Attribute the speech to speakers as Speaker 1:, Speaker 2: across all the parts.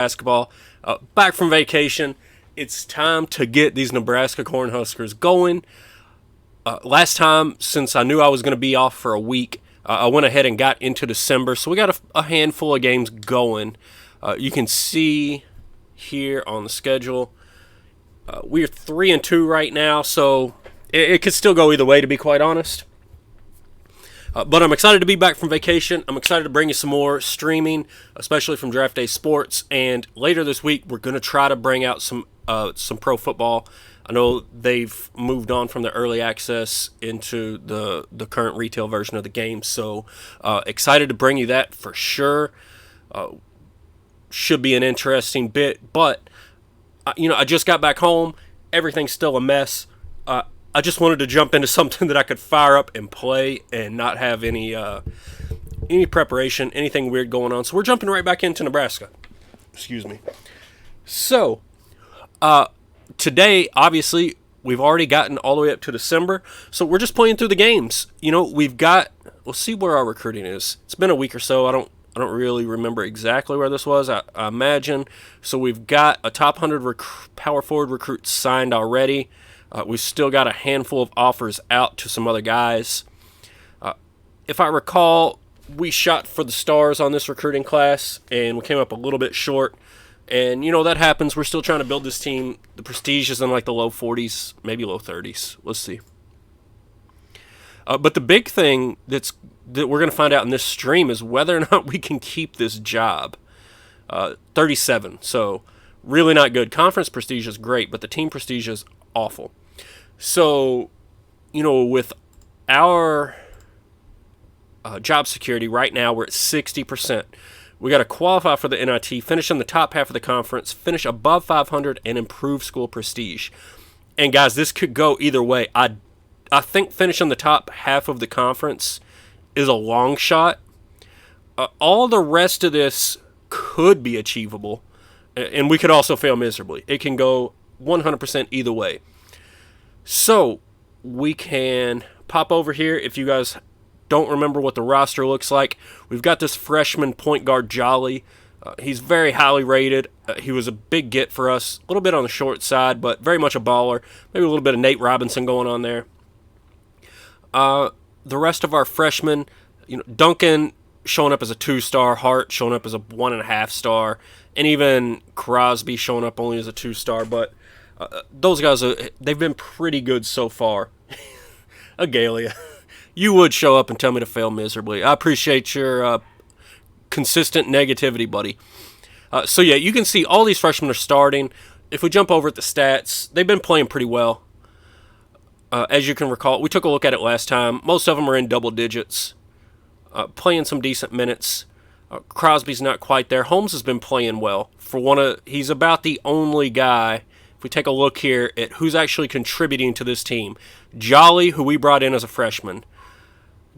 Speaker 1: basketball. Back from vacation, it's time to get these Nebraska Cornhuskers going. Last time, since I knew I was going to be off for a week, I went ahead and got into December, so we got a handful of games going. You can see here on the schedule, we're 3-2 right now, so it could still go either way, to be quite honest. But I'm excited to be back from vacation. I'm excited to bring you some more streaming, especially from Draft Day Sports. And later this week, we're going to try to bring out some pro football. I know they've moved on from the early access into the current retail version of the game. So excited to bring you that for sure. Should be an interesting bit. But, I just got back home. Everything's still a mess. I just wanted to jump into something that I could fire up and play and not have any preparation, anything weird going on. So we're jumping right back into Nebraska. Excuse me. So, today, obviously, we've already gotten all the way up to December. So we're just playing through the games. We'll see where our recruiting is. It's been a week or so. I don't really remember exactly where this was. I imagine. So we've got a top 100 power forward recruit signed already. We've still got a handful of offers out to some other guys. If I recall, we shot for the stars on this recruiting class, and we came up a little bit short. And, that happens. We're still trying to build this team. The prestige is in like the low 40s, maybe low 30s. Let's see. But the big thing that we're going to find out in this stream is whether or not we can keep this job. 37, so really not good. Conference prestige is great, but the team prestige is awful. So, with our job security right now, we're at 60%. We got to qualify for the NIT, finish in the top half of the conference, finish above 500, and improve school prestige. And guys, this could go either way. I think finishing the top half of the conference is a long shot. All the rest of this could be achievable, and we could also fail miserably. It can go 100% either way. So, we can pop over here. If you guys don't remember what the roster looks like, we've got this freshman point guard, Jolly. He's very highly rated. He was a big get for us. A little bit on the short side, but very much a baller. Maybe a little bit of Nate Robinson going on there. The rest of our freshmen, Duncan showing up as a 2-star, Hart showing up as a 1.5-star, and even Crosby showing up only as a 2-star, but those guys, they've been pretty good so far. Agalia, you would show up and tell me to fail miserably. I appreciate your consistent negativity, buddy. So yeah, you can see all these freshmen are starting. If we jump over at the stats, they've been playing pretty well. As you can recall, we took a look at it last time. Most of them are in double digits, playing some decent minutes. Crosby's not quite there. Holmes has been playing well. He's about the only guy. If we take a look here at who's actually contributing to this team, Jolly, who we brought in as a freshman,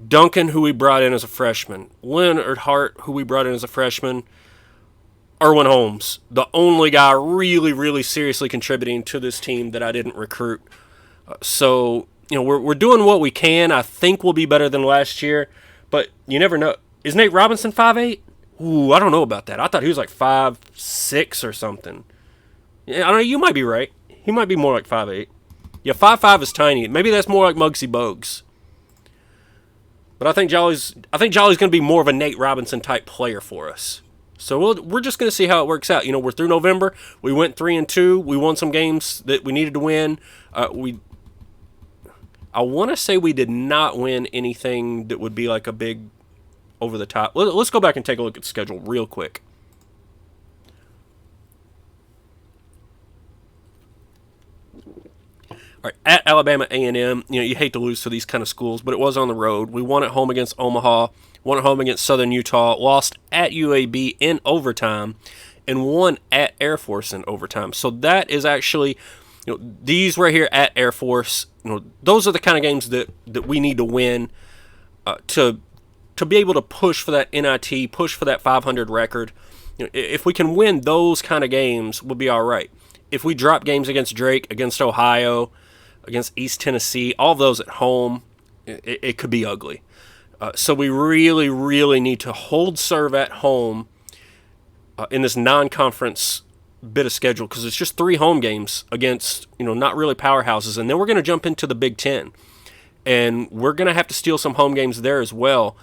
Speaker 1: Duncan, who we brought in as a freshman, Leonard Hart, who we brought in as a freshman, Erwin Holmes, the only guy really, really seriously contributing to this team that I didn't recruit. So, we're doing what we can. I think we'll be better than last year, but you never know. Is Nate Robinson 5'8"? Ooh, I don't know about that. I thought he was like 5'6" or something. Yeah, I don't know. You might be right. He might be more like 5'8". Yeah, 5'5" is tiny. Maybe that's more like Muggsy Bogues. But I think Jolly's going to be more of a Nate Robinson type player for us. So we're just going to see how it works out. We're through November. We went 3-2. We won some games that we needed to win. I want to say we did not win anything that would be like a big over the top. Let's go back and take a look at the schedule real quick. All right, at Alabama A&M, you hate to lose to these kind of schools, but it was on the road. We won at home against Omaha, won at home against Southern Utah, lost at UAB in overtime, and won at Air Force in overtime. So that is actually, these right here at Air Force, those are the kind of games that we need to win to be able to push for that NIT, push for that 500 record. If we can win those kind of games, we'll be all right. If we drop games against Drake, against Ohio, against East Tennessee, all of those at home, it could be ugly. So we really, really need to hold serve at home in this non-conference bit of schedule, because it's just 3 home games against, not really powerhouses, and then we're going to jump into the Big Ten, and we're going to have to steal some home games there as well,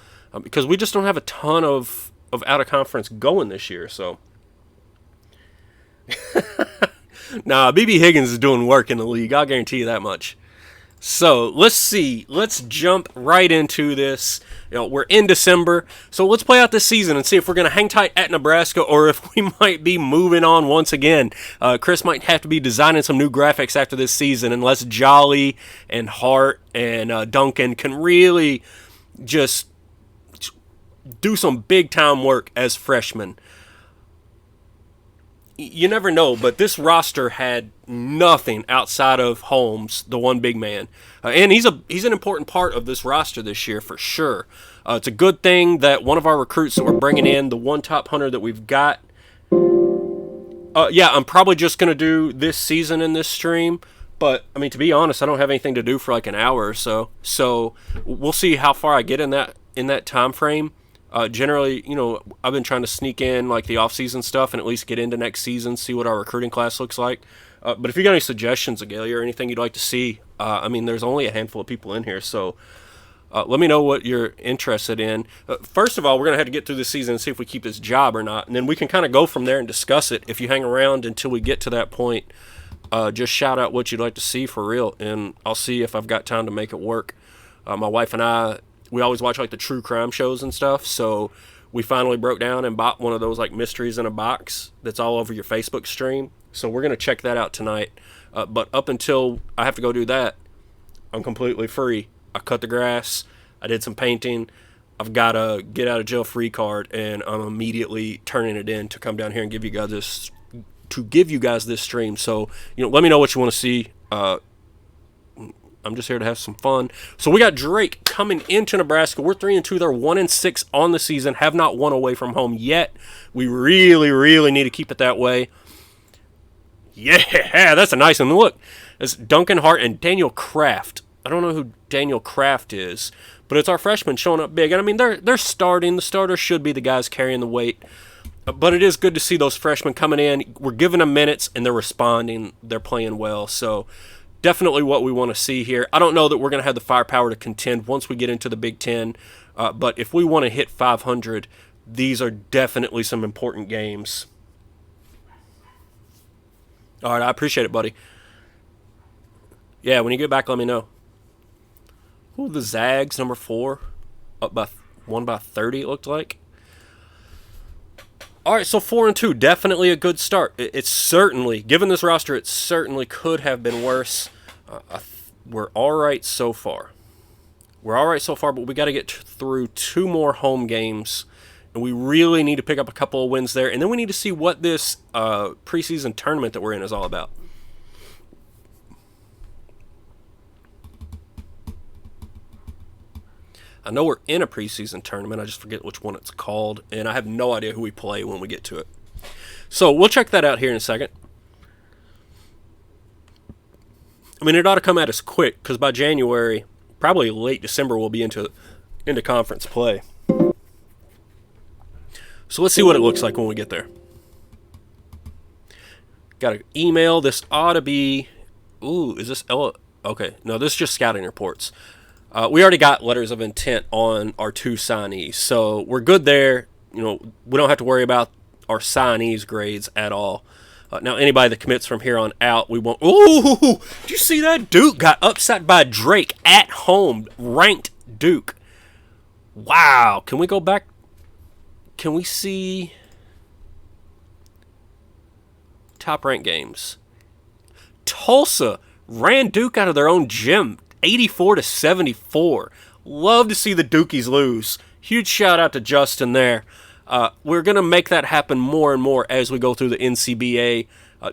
Speaker 1: because we just don't have a ton of out-of-conference going this year. So nah, BB Higgins is doing work in the league, I'll guarantee you that much. So let's see. Let's jump right into this. We're in December, so let's play out this season and see if we're going to hang tight at Nebraska or if we might be moving on once again. Chris might have to be designing some new graphics after this season unless Jolly and Hart and Duncan can really just do some big-time work as freshmen. You never know, but this roster had nothing outside of Holmes, the one big man. And he's an important part of this roster this year for sure. It's a good thing that one of our recruits that we're bringing in, the one top hunter that we've got, I'm probably just going to do this season in this stream. But, I mean, to be honest, I don't have anything to do for like an hour or so. So we'll see how far I get in that time frame. Generally, I've been trying to sneak in like the off-season stuff and at least get into next season, see what our recruiting class looks like. But if you got any suggestions, Agalia, or anything you'd like to see, there's only a handful of people in here, so let me know what you're interested in. First of all, we're going to have to get through this season and see if we keep this job or not, and then we can kind of go from there and discuss it. If you hang around until we get to that point, just shout out what you'd like to see for real, and I'll see if I've got time to make it work. My wife and I, we always watch like the true crime shows and stuff, so we finally broke down and bought one of those like mysteries in a box that's all over your Facebook stream. So we're going to check that out tonight. But up until I have to go do that, I'm completely free. I cut the grass. I did some painting. I've got a get out of jail free card, and I'm immediately turning it in to come down here and give you guys this stream. So, let me know what you want to see. I'm just here to have some fun. So we got Drake coming into Nebraska. We're 3-2. They're 1-6 on the season. Have not won away from home yet. We really, really need to keep it that way. Yeah, that's a nice one. Look, it's Duncan Hart and Daniel Kraft. I don't know who Daniel Kraft is, but it's our freshmen showing up big. And they're starting. The starters should be the guys carrying the weight. But it is good to see those freshmen coming in. We're giving them minutes, and they're responding. They're playing well. So definitely what we want to see here. I don't know that we're going to have the firepower to contend once we get into the Big Ten, but if we want to hit 500, these are definitely some important games. All right, I appreciate it, buddy. Yeah, when you get back, let me know. Ooh, the Zags, number 4, won by 30, it looked like. All right, so 4-2, definitely a good start. It's certainly, given this roster, it certainly could have been worse. We're all right so far. But we got to get through 2 more home games, and we really need to pick up a couple of wins there. And then we need to see what this preseason tournament that we're in is all about. I know we're in a preseason tournament. I just forget which one it's called, and I have no idea who we play when we get to it. So we'll check that out here in a second. It ought to come at us quick, because by January, probably late December, we'll be into conference play. So let's see what it looks like when we get there. Got an email. This ought to be... Ooh, is this... Okay, no, this is just scouting reports. We already got letters of intent on our 2 signees, so we're good there. We don't have to worry about our signees' grades at all. Now, anybody that commits from here on out, we won't... Ooh, did you see that? Duke got upset by Drake at home, ranked Duke. Wow, can we go back? Can we see top-ranked games? Tulsa ran Duke out of their own gym, 84-74. Love to see the Dukies lose. Huge shout out to Justin there. We're going to make that happen more and more as we go through the NCBA.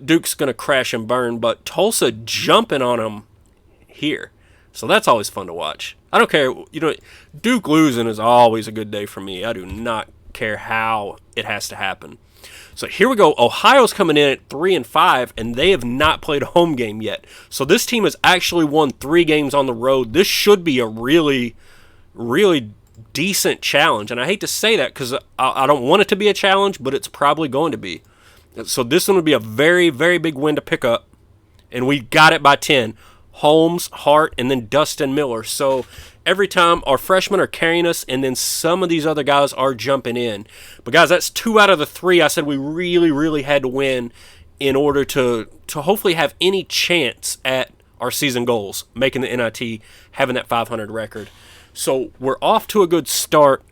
Speaker 1: Duke's going to crash and burn, but Tulsa jumping on them here. So that's always fun to watch. I don't care. Duke losing is always a good day for me. I do not care how it has to happen. So here we go. Ohio's coming in at 3-5, and they have not played a home game yet. So this team has actually won 3 games on the road. This should be a really, really decent challenge. And I hate to say that because I don't want it to be a challenge, but it's probably going to be. So this one would be a very, very big win to pick up. And we got it by 10. Holmes, Hart, and then Dustin Miller. So every time our freshmen are carrying us, and then some of these other guys are jumping in. But guys, that's 2 out of the 3 I said we really, really had to win in order to hopefully have any chance at our season goals, making the NIT, having that 500 record. So we're off to a good start,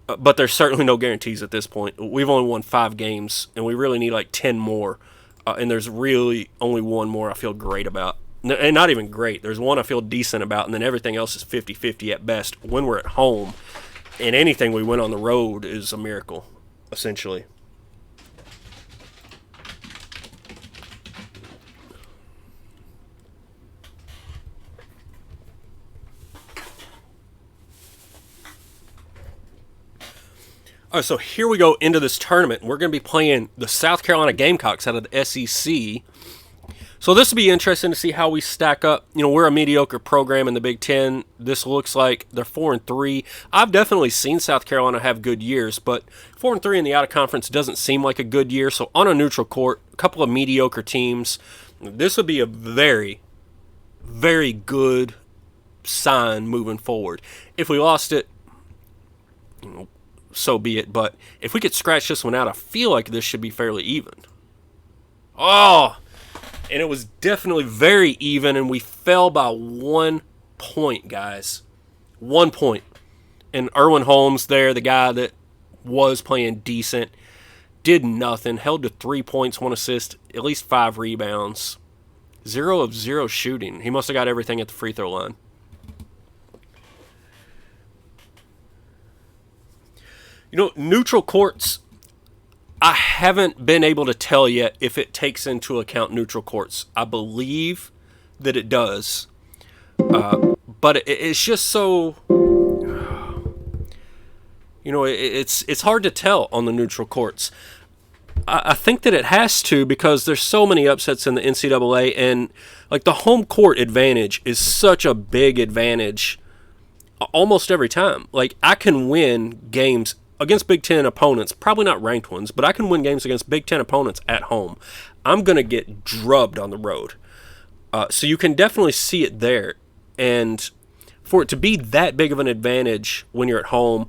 Speaker 1: but there's certainly no guarantees at this point. We've only won 5 games, and we really need like 10 more. And there's really only one more I feel great about. And not even great. There's one I feel decent about, and then everything else is 50-50 at best when we're at home. And anything we win on the road is a miracle, essentially. All right, so here we go into this tournament. We're going to be playing the South Carolina Gamecocks out of the SEC. So this will be interesting to see how we stack up. You know, we're a mediocre program in the Big Ten. This looks like they're 4-3. I've definitely seen South Carolina have good years, but 4-3 in the out-of-conference doesn't seem like a good year. So on a neutral court, a couple of mediocre teams, this would be a very, very good sign moving forward. If we lost it, you know, so be it. But if we could scratch this one out, I feel like this should be fairly even. Oh! And it was definitely very even, and we fell by 1 point, guys. 1 point. And Erwin Holmes there, the guy that was playing decent, did nothing. Held to 3 points, 1 assist, at least 5 rebounds. 0 of 0 shooting. He must have got everything at the free throw line. You know, neutral courts, I haven't been able to tell yet if it takes into account neutral courts. I believe that it does. But it's just so, you know, it's hard to tell on the neutral courts. I think that it has to because there's so many upsets in the NCAA, and like the home court advantage is such a big advantage almost every time. Like I can win games against Big Ten opponents, probably not ranked ones, but I can win games against Big Ten opponents at home. I'm going to get drubbed on the road. So you can definitely see it there. And for it to be that big of an advantage when you're at home,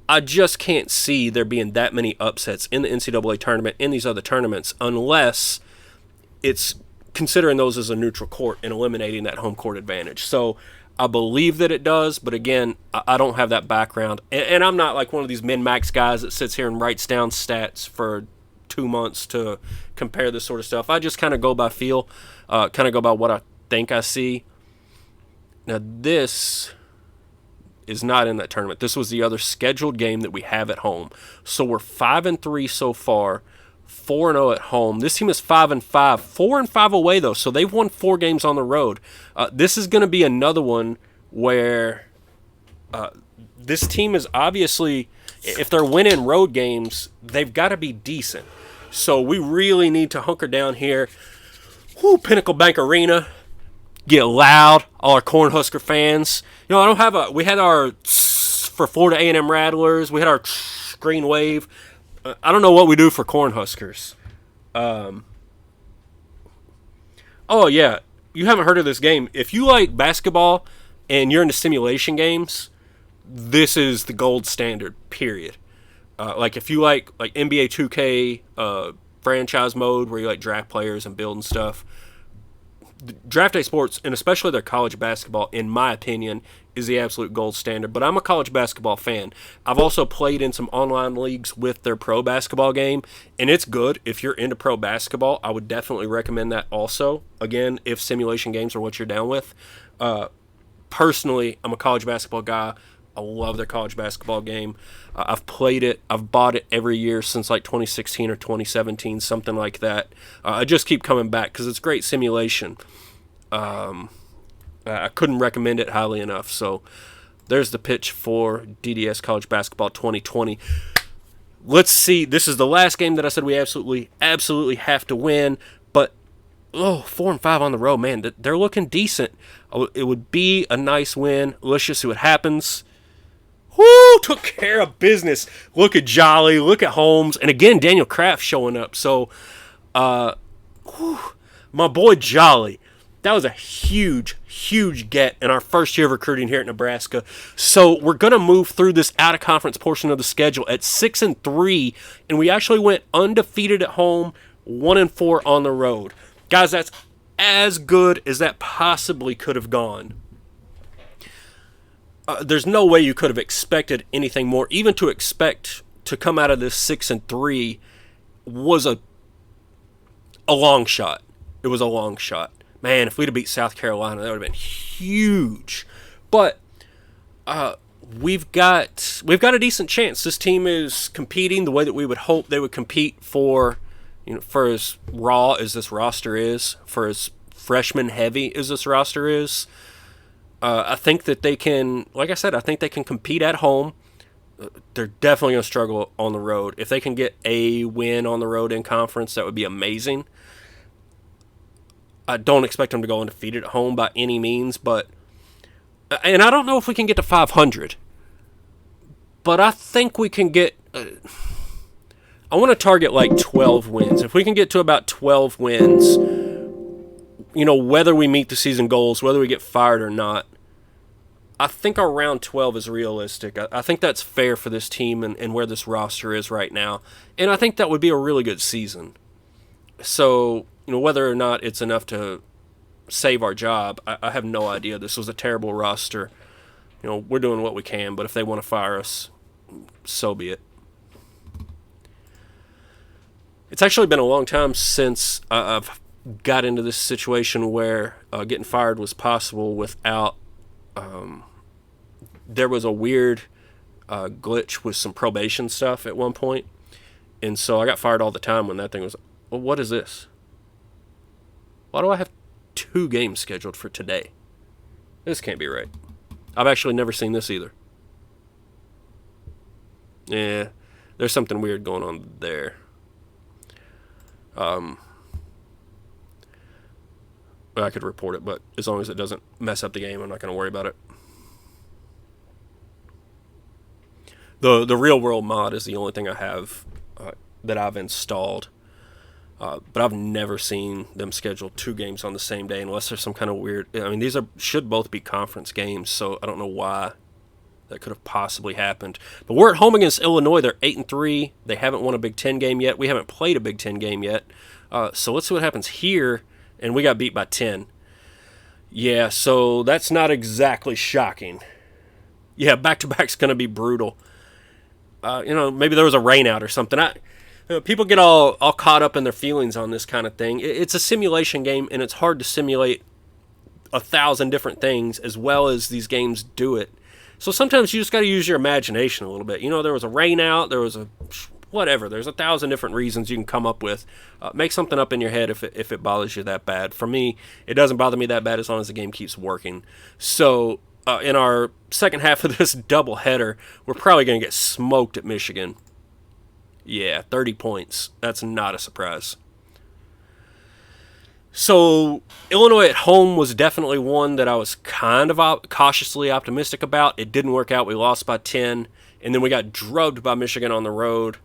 Speaker 1: I just can't see there being that many upsets in the NCAA tournament, in these other tournaments, unless it's considering those as a neutral court and eliminating that home court advantage. So I believe that it does, but again, I don't have that background. And I'm not like one of these min-max guys that sits here and writes down stats for 2 months to compare this sort of stuff. I just kind of go by feel, kind of go by what I think I see. Now, this is not in that tournament. This was the other scheduled game that we have at home. So we're 5-3 so far, 4-0 at home. This team is 5-5, 4-5 away though. So they've won 4 games on the road. This is going to be another one where this team is obviously, if they're winning road games, they've got to be decent. So we really need to hunker down here. Pinnacle Bank Arena, get loud, all our Cornhusker fans. You know, I don't have we had our for Florida A&M Rattlers, we had our green wave. I don't know what we do for Cornhuskers. Oh, yeah. You haven't heard of this game. If you like basketball and you're into simulation games, this is the gold standard, period. Like if you like NBA 2K franchise mode where you like draft players and building stuff, Draft Day Sports, and especially their college basketball, in my opinion, is the absolute gold standard. But I'm a college basketball fan. I've also played in some online leagues with their pro basketball game, and it's good. If you're into pro basketball, I would definitely recommend that also. Again, if simulation games are what you're down with. Personally, I'm a college basketball guy. I love their college basketball game. I've played it. I've bought it every year since like 2016 or 2017, something like that. I just keep coming back because it's great simulation. I couldn't recommend it highly enough. So there's the pitch for DDS College Basketball 2020. Let's see. This is the last game that I said we absolutely have to win. But 4-5 on the road, man. They're looking decent. It would be a nice win. Let's just see what happens. whoo, took care of business. Look at Jolly, look at Holmes, and again, Daniel Kraft showing up. So, my boy Jolly, that was a huge, huge get in our first year of recruiting here at Nebraska. So we're going to move through this out-of-conference portion of the schedule at 6-3, and we actually went undefeated at home, 1-4 on the road. Guys, that's as good as that possibly could have gone. There's no way you could have expected anything more. Even to expect to come out of this 6-3 was a long shot. It was a long shot. Man, if we'd have beat South Carolina, that would have been huge. But we've got a decent chance. This team is competing the way that we would hope they would compete for, for as raw as this roster is, for as freshman heavy as this roster is. I think that they can, like I said, I think they can compete at home. They're definitely going to struggle on the road. If they can get a win on the road in conference, that would be amazing. I don't expect them to go undefeated at home by any means, and I don't know if we can get to 500, but I think we can get, I want to target like 12 wins. If we can get to about 12 wins, whether we meet the season goals, whether we get fired or not, I think around 12 is realistic. I think that's fair for this team and where this roster is right now. And I think that would be a really good season. So, whether or not it's enough to save our job, I have no idea. This was a terrible roster. We're doing what we can, but if they want to fire us, so be it. It's actually been a long time since I've got into this situation where getting fired was possible without there was a weird glitch with some probation stuff at one point, and so I got fired all the time when that thing was, well, what is this? Why do I have 2 games scheduled for today? This can't be right. I've actually never seen this either. Yeah, there's something weird going on there. I could report it, but as long as it doesn't mess up the game, I'm not going to worry about it. The real world mod is the only thing I have that I've installed, but I've never seen them schedule 2 games on the same day unless there's some kind of weird. I mean, these should both be conference games, so I don't know why that could have possibly happened. But we're at home against Illinois. They're 8-3. They haven't won a Big Ten game yet. We haven't played a Big Ten game yet. So let's see what happens here. And we got beat by 10. Yeah, so that's not exactly shocking. Yeah, back-to-back's going to be brutal. Maybe there was a rain out or something. People get all caught up in their feelings on this kind of thing. It's a simulation game, and it's hard to simulate 1,000 different things as well as these games do it. So sometimes you just got to use your imagination a little bit. There was a rain out, there was a whatever. There's 1,000 different reasons you can come up with. Make something up in your head if it bothers you that bad. For me, it doesn't bother me that bad as long as the game keeps working. So in our second half of this doubleheader, we're probably going to get smoked at Michigan. Yeah, 30 points. That's not a surprise. So Illinois at home was definitely one that I was kind of cautiously optimistic about. It didn't work out. We lost by 10, and then we got drubbed by Michigan on the road.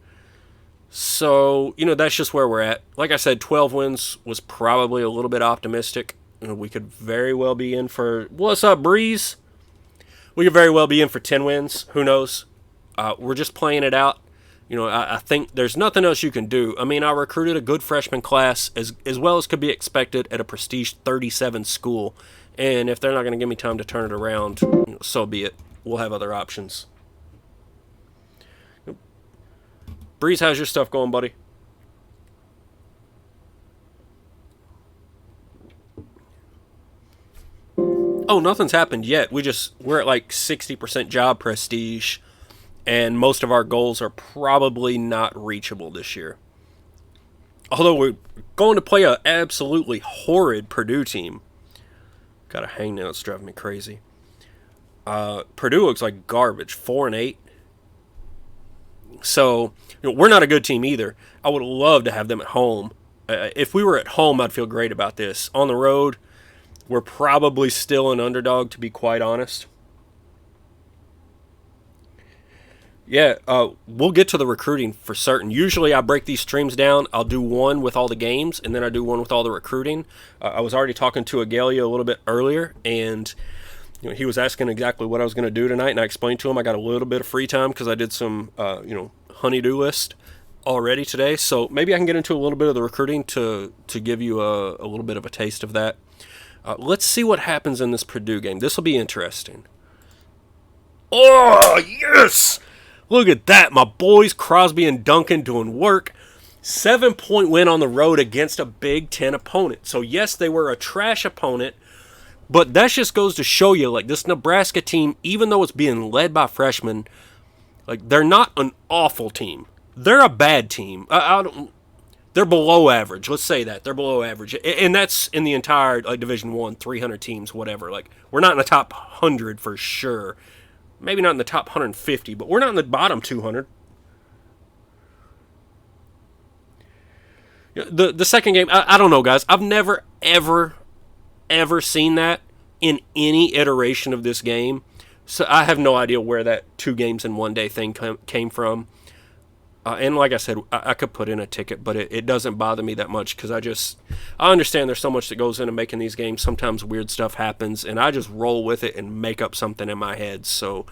Speaker 1: So, that's just where we're at. Like I said, 12 wins was probably a little bit optimistic. We could very well be in for, what's up, Breeze? We could very well be in for 10 wins. Who knows? We're just playing it out. I think there's nothing else you can do. I mean, I recruited a good freshman class as well as could be expected at a prestige 37 school. And if they're not going to give me time to turn it around, so be it. We'll have other options. Breeze, how's your stuff going, buddy? Oh, nothing's happened yet. We're at like 60% job prestige, and most of our goals are probably not reachable this year. Although we're going to play an absolutely horrid Purdue team. Got a hang now, it's driving me crazy. Purdue looks like garbage, 4-8. So, we're not a good team either. I would love to have them at home. If we were at home, I'd feel great about this. On the road, we're probably still an underdog, to be quite honest. Yeah, we'll get to the recruiting for certain. Usually I break these streams down. I'll do one with all the games, and then I do one with all the recruiting. I was already talking to Agalia a little bit earlier, and he was asking exactly what I was going to do tonight, and I explained to him I got a little bit of free time because I did some, honey-do list already today. So maybe I can get into a little bit of the recruiting to give you a little bit of a taste of that. Let's see what happens in this Purdue game. This will be interesting. Oh, yes! Look at that. My boys, Crosby and Duncan, doing work. 7-point win on the road against a Big Ten opponent. So, yes, they were a trash opponent, but that just goes to show you, like, this Nebraska team, even though it's being led by freshmen, like, they're not an awful team. They're a bad team. They're below average. Let's say that. They're below average. And that's in the entire, like, Division I, 300 teams, whatever. Like, we're not in the top 100 for sure. Maybe not in the top 150, but we're not in the bottom 200. The second game, I don't know, guys. I've never, ever seen that in any iteration of this game. So I have no idea where that 2 games in one day thing came from. And like I said, I could put in a ticket, but it doesn't bother me that much because I understand there's so much that goes into making these games. Sometimes weird stuff happens, and I just roll with it and make up something in my head. So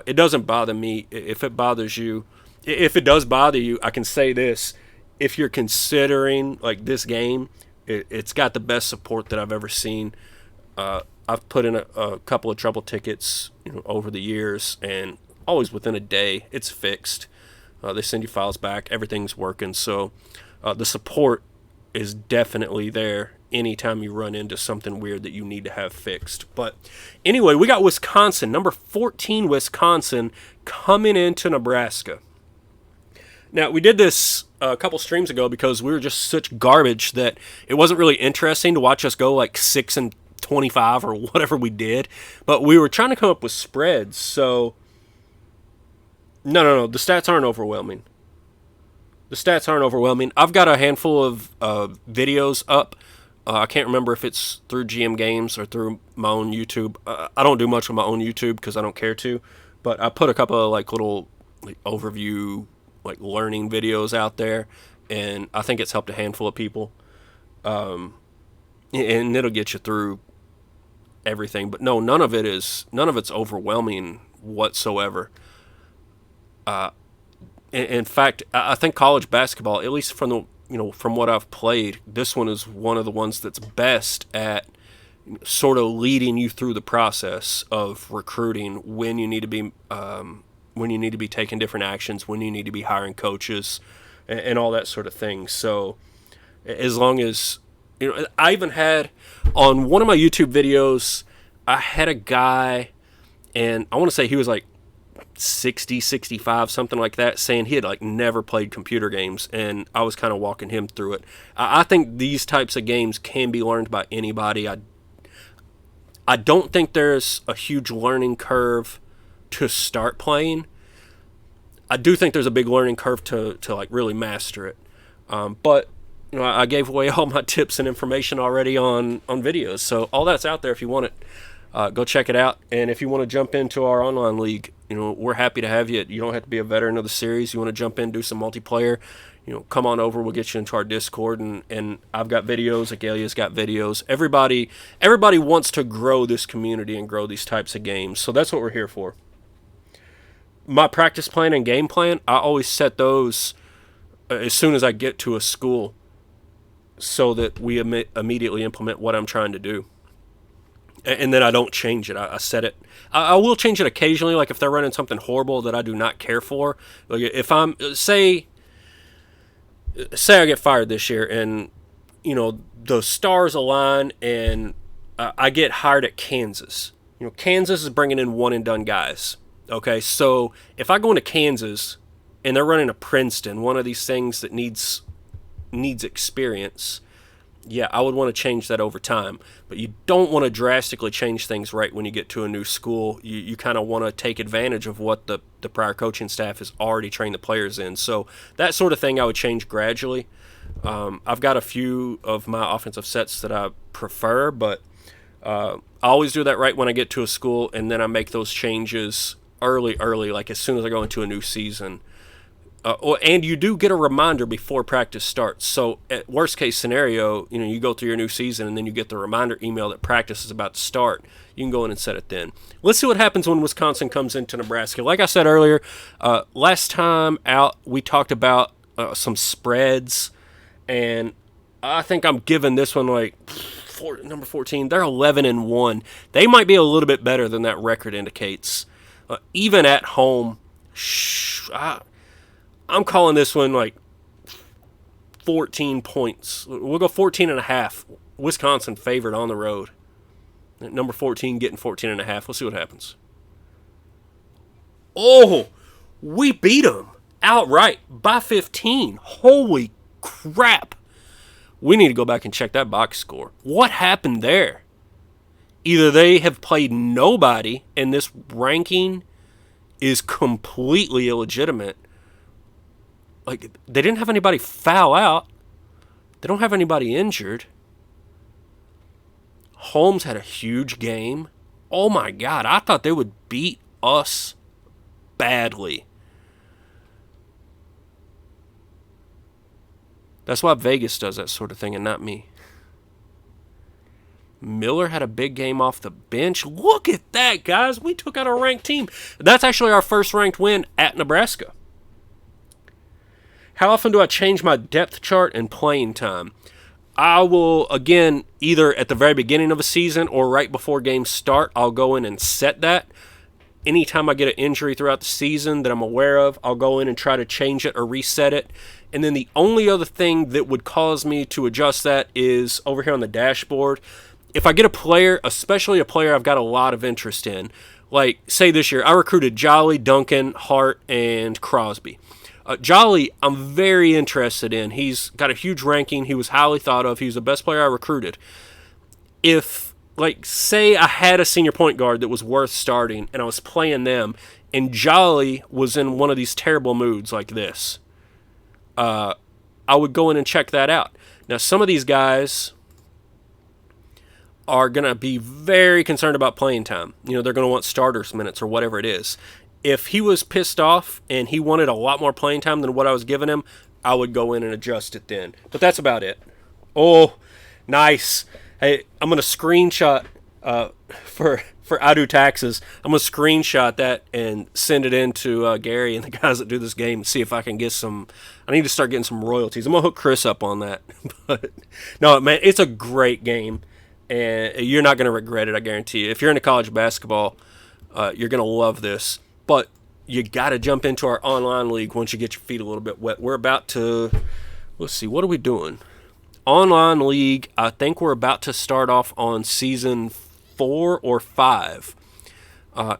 Speaker 1: it doesn't bother me. If it bothers you, if it does bother you, I can say this. If you're considering like this game, it's got the best support that I've ever seen. I've put in a couple of trouble tickets over the years, and always within a day, it's fixed. They send you files back. Everything's working. So the support is definitely there anytime you run into something weird that you need to have fixed. But anyway, we got Wisconsin, number 14 Wisconsin, coming into Nebraska. Now, we did this a couple streams ago because we were just such garbage that it wasn't really interesting to watch us go like 6-25 or whatever we did. But we were trying to come up with spreads, so... No. The stats aren't overwhelming. I've got a handful of videos up. I can't remember if it's through GM Games or through my own YouTube. I don't do much on my own YouTube because I don't care to. But I put a couple of like little overview, like learning videos out there, and I think it's helped a handful of people. And it'll get you through everything. But no, none of it's overwhelming whatsoever. In fact, I think college basketball, at least from what I've played, this one is one of the ones that's best at sort of leading you through the process of recruiting, when you need to be taking different actions, when you need to be hiring coaches, and all that sort of thing. So, as long as I even had on one of my YouTube videos, I had a guy, and I want to say he was like 60, 65, something like that, saying he had like never played computer games, and I was kind of walking him through it. I think these types of games can be learned by anybody. I don't think there's a huge learning curve to start playing. I do think there's a big learning curve to like really master it. But I gave away all my tips and information already on videos, so all that's out there if you want it. Go check it out. And if you want to jump into our online league, we're happy to have you. You don't have to be a veteran of the series. You want to jump in, do some multiplayer, come on over. We'll get you into our Discord, and I've got videos. Agalia's got videos. Everybody wants to grow this community and grow these types of games. So that's what we're here for. My practice plan and game plan, I always set those as soon as I get to a school so that we immediately implement what I'm trying to do. And then I don't change it. I set it. I will change it occasionally, like if they're running something horrible that I do not care for. Like if I'm say I get fired this year, and the stars align, and I get hired at Kansas. Kansas is bringing in one and done guys. Okay, so if I go into Kansas and they're running a Princeton, one of these things that needs experience, yeah, I would want to change that over time. But you don't want to drastically change things right when you get to a new school. You kind of want to take advantage of what the prior coaching staff has already trained the players in. So that sort of thing I would change gradually. I've got a few of my offensive sets that I prefer, but I always do that right when I get to a school, and then I make those changes early, like as soon as I go into a new season. And you do get a reminder before practice starts. So at worst case scenario, you go through your new season and then you get the reminder email that practice is about to start. You can go in and set it then. Let's see what happens when Wisconsin comes into Nebraska. Like I said earlier, last time out we talked about some spreads, and I think I'm giving this one like number 14. They're 11-1. They might be a little bit better than that record indicates. Even at home, I'm calling this one like 14 points. We'll go 14.5. Wisconsin favored on the road. Number 14 getting 14.5. Let's see what happens. Oh, we beat them outright by 15. Holy crap. We need to go back and check that box score. What happened there? Either they have played nobody and this ranking is completely illegitimate. Like, they didn't have anybody foul out. They don't have anybody injured. Holmes had a huge game. Oh my God, I thought they would beat us badly. That's why Vegas does that sort of thing and not me. Miller had a big game off the bench. Look at that, guys. We took out a ranked team. That's actually our first ranked win at Nebraska. How often do I change my depth chart and playing time? I will, again, either at the very beginning of a season or right before games start, I'll go in and set that. Anytime I get an injury throughout the season that I'm aware of, I'll go in and try to change it or reset it. And then the only other thing that would cause me to adjust that is over here on the dashboard. If I get a player, especially a player I've got a lot of interest in, like, say this year, I recruited Jolly, Duncan, Hart, and Crosby. Jolly, I'm very interested in. He's got a huge ranking. He was highly thought of. He was the best player I recruited. If, like, say I had a senior point guard that was worth starting and I was playing them and Jolly was in one of these terrible moods like this, I would go in and check that out. Now, some of these guys are going to be very concerned about playing time. They're going to want starters minutes or whatever it is. If he was pissed off and he wanted a lot more playing time than what I was giving him, I would go in and adjust it then. But that's about it. Oh, nice. Hey, I'm going to screenshot for I Do Taxes. I'm going to screenshot that and send it in to Gary and the guys that do this game and see if I can get some. I need to start getting some royalties. I'm going to hook Chris up on that. But no, man, it's a great game. And you're not going to regret it, I guarantee you. If you're into college basketball, you're going to love this. But you got to jump into our online league once you get your feet a little bit wet. We're about to, let's see, what are we doing? Online league, I think we're about to start off on season 4 or 5.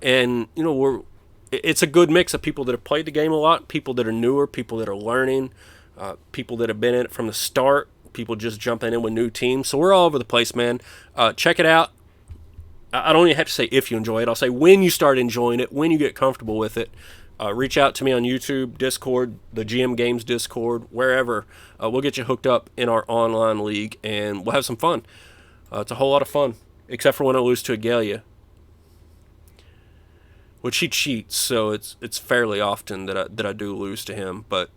Speaker 1: And, it's a good mix of people that have played the game a lot, people that are newer, people that are learning, people that have been in it from the start, people just jumping in with new teams. So we're all over the place, man. Check it out. I don't even have to say if you enjoy it. I'll say when you start enjoying it, when you get comfortable with it. Reach out to me on YouTube, Discord, the GM Games Discord, wherever. We'll get you hooked up in our online league, and we'll have some fun. It's a whole lot of fun, except for when I lose to Agalia, which he cheats, so it's fairly often that I do lose to him. But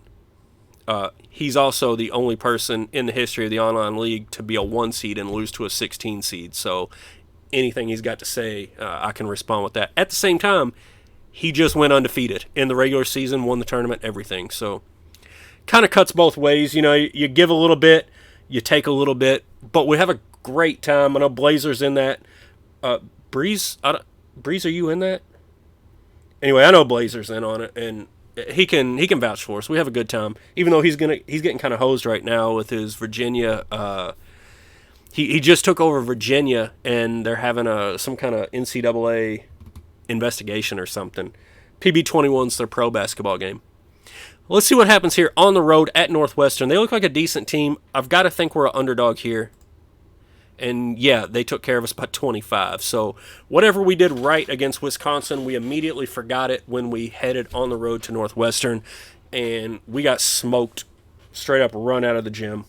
Speaker 1: he's also the only person in the history of the online league to be a 1 seed and lose to a 16 seed. So anything he's got to say, I can respond with that. At the same time, he just went undefeated in the regular season, won the tournament, everything. So kind of cuts both ways. You give a little bit, you take a little bit, but we have a great time. I know Blazer's in that. Breeze, Breeze, are you in that? Anyway, I know Blazer's in on it, and he can vouch for us. We have a good time, even though he's getting kind of hosed right now with his Virginia. He just took over Virginia, and they're having some kind of NCAA investigation or something. PB21's their pro basketball game. Let's see what happens here on the road at Northwestern. They look like a decent team. I've got to think we're an underdog here. And yeah, they took care of us by 25. So whatever we did right against Wisconsin, we immediately forgot it when we headed on the road to Northwestern. And we got smoked, straight up run out of the gym.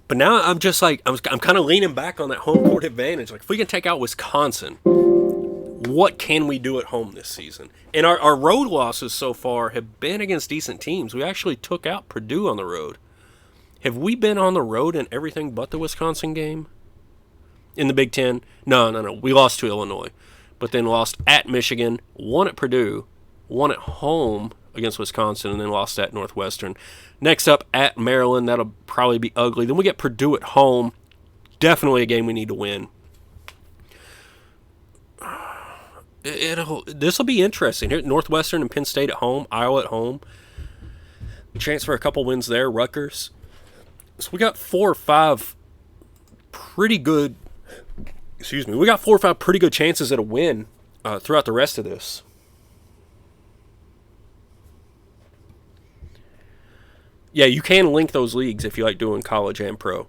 Speaker 1: But But now I'm just like, I'm kind of leaning back on that home court advantage. Like, if we can take out Wisconsin, what can we do at home this season? And our road losses so far have been against decent teams. We actually took out Purdue on the road. Have we been on the road in everything but the Wisconsin game? In the Big Ten? No. We lost to Illinois. But then lost at Michigan, won at Purdue, won at home against Wisconsin, and then lost at Northwestern. Next up, at Maryland. That'll probably be ugly. Then we get Purdue at home. Definitely a game we need to win. This will be interesting. Here, Northwestern and Penn State at home, Iowa at home. Chance for a couple wins there. Rutgers. So we got 4 or 5 pretty good. We got 4 or 5 pretty good chances at a win throughout the rest of this. Yeah, you can link those leagues if you like doing college and pro.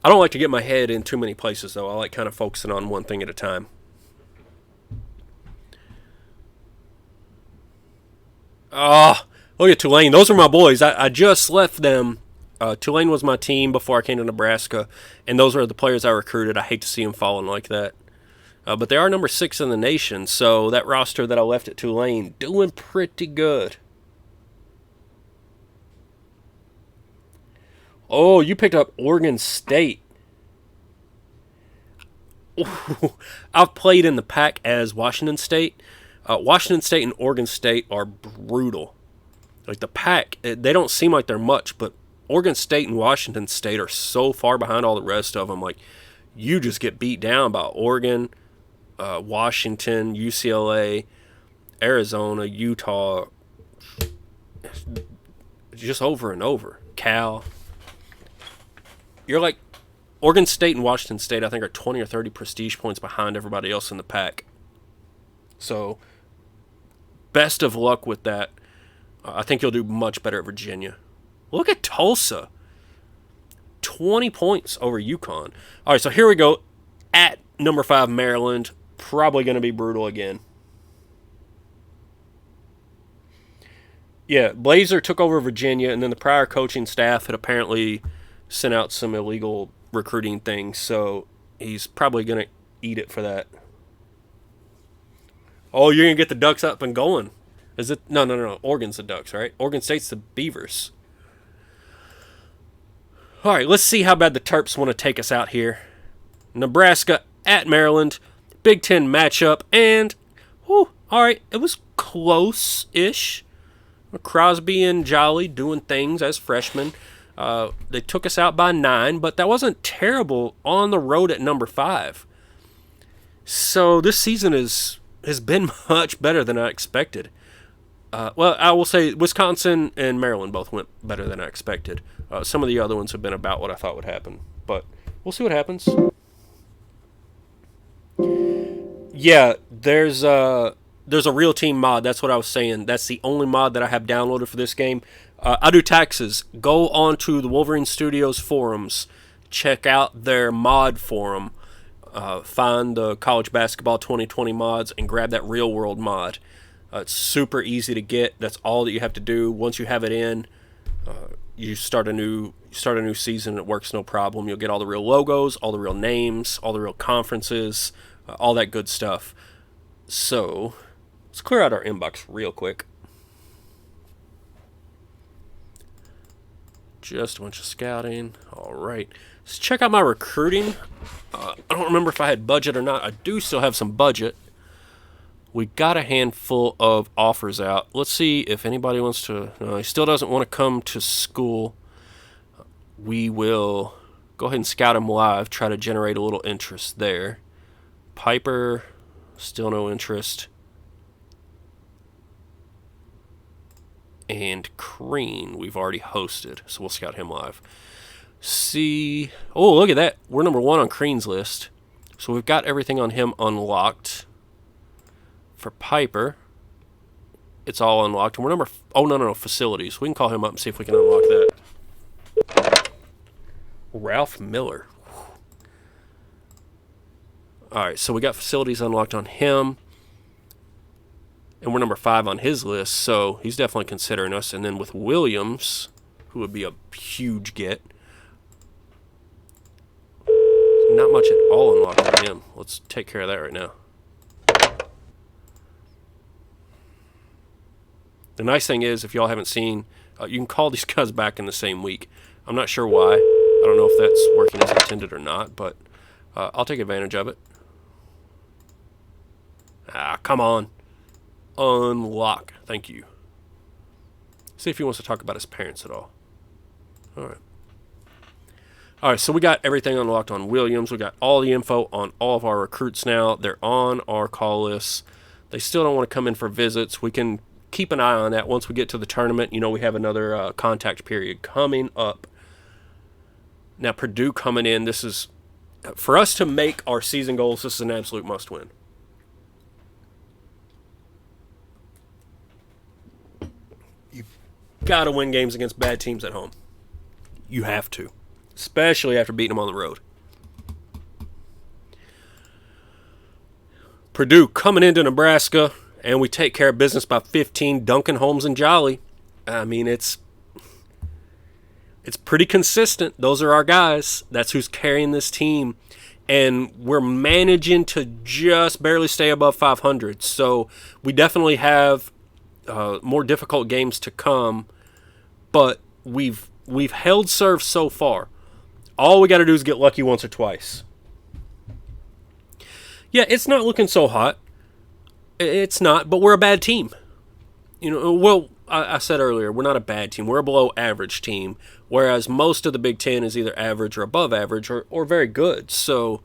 Speaker 1: I don't like to get my head in too many places, though. I like kind of focusing on one thing at a time. Look at Tulane. Those are my boys. I just left them. Tulane was my team before I came to Nebraska, and those are the players I recruited. I hate to see them falling like that. But they are number 6 in the nation, so that roster that I left at Tulane, doing pretty good. Oh, you picked up Oregon State. Ooh, I've played in the Pac as Washington State. Washington State and Oregon State are brutal. Like the Pac, they don't seem like they're much, but Oregon State and Washington State are so far behind all the rest of them. Like, you just get beat down by Oregon, Washington, UCLA, Arizona, Utah, just over and over. Cal. You're like, Oregon State and Washington State, I think, are 20 or 30 prestige points behind everybody else in the Pac. So, best of luck with that. I think you'll do much better at Virginia. Look at Tulsa. 20 points over UConn. All right, so here we go. At number 5, Maryland. Probably going to be brutal again. Yeah, Blazer took over Virginia, and then the prior coaching staff had apparently sent out some illegal recruiting things, so he's probably going to eat it for that. Oh, you're going to get the Ducks up and going. Is it? No. Oregon's the Ducks, right? Oregon State's the Beavers. All right, let's see how bad the Terps want to take us out here. Nebraska at Maryland. Big Ten matchup. And, all right, it was close-ish. Crosby and Jolly doing things as freshmen. They took us out by 9, but that wasn't terrible on the road at number 5. So this season has been much better than I expected. Well, I will say Wisconsin and Maryland both went better than I expected. Some of the other ones have been about what I thought would happen, but we'll see what happens. Yeah, there's a real team mod. That's what I was saying. That's the only mod that I have downloaded for this game. I do taxes. Go on to the Wolverine Studios forums. Check out their mod forum. Find the College Basketball 2020 mods and grab that Real World mod. It's super easy to get. That's all that you have to do. Once you have it in, you start a new season. It works no problem. You'll get all the real logos, all the real names, all the real conferences, all that good stuff. So let's clear out our inbox real quick. Just a bunch of scouting. All right. Let's check out my recruiting. I don't remember if I had budget or not. I do still have some budget. We got a handful of offers out. Let's see if anybody wants to. No, he still doesn't want to come to school. We will go ahead and scout him live. Try to generate a little interest there. Piper, still no interest. And Crean, we've already hosted, so we'll scout him live. See. Oh, look at that. We're number 1 on Crean's list. So we've got everything on him unlocked. For Piper, it's all unlocked. And we're number... Oh, no. Facilities. We can call him up and see if we can unlock that. Ralph Miller. All right, so we got facilities unlocked on him. And we're number 5 on his list, so he's definitely considering us. And then with Williams, who would be a huge get. Not much at all unlocked on him. Let's take care of that right now. The nice thing is, if y'all haven't seen, you can call these guys back in the same week. I'm not sure why. I don't know if that's working as intended or not, but I'll take advantage of it. Ah, come on. Unlock. Thank you. See if he wants to talk about his parents at all. All right. All right, so we got everything unlocked on Williams. We got all the info on all of our recruits now. They're on our call list. They still don't want to come in for visits. We can keep an eye on that once we get to the tournament. You know, we have another contact period coming up. Now, Purdue coming in. This is, for us to make our season goals, this is an absolute must-win. You've got to win games against bad teams at home. You have to. Especially after beating them on the road. Purdue coming into Nebraska, and we take care of business by 15. Duncan, Holmes, and Jolly. I mean, it's pretty consistent. Those are our guys. That's who's carrying this team. And we're managing to just barely stay above 500. So we definitely have more difficult games to come. But we've held serve so far. All we got to do is get lucky once or twice. Yeah, it's not looking so hot. It's not, but we're a bad team. You know, well, I said earlier, we're not a bad team. We're a below average team, whereas most of the Big Ten is either average or above average or very good. So,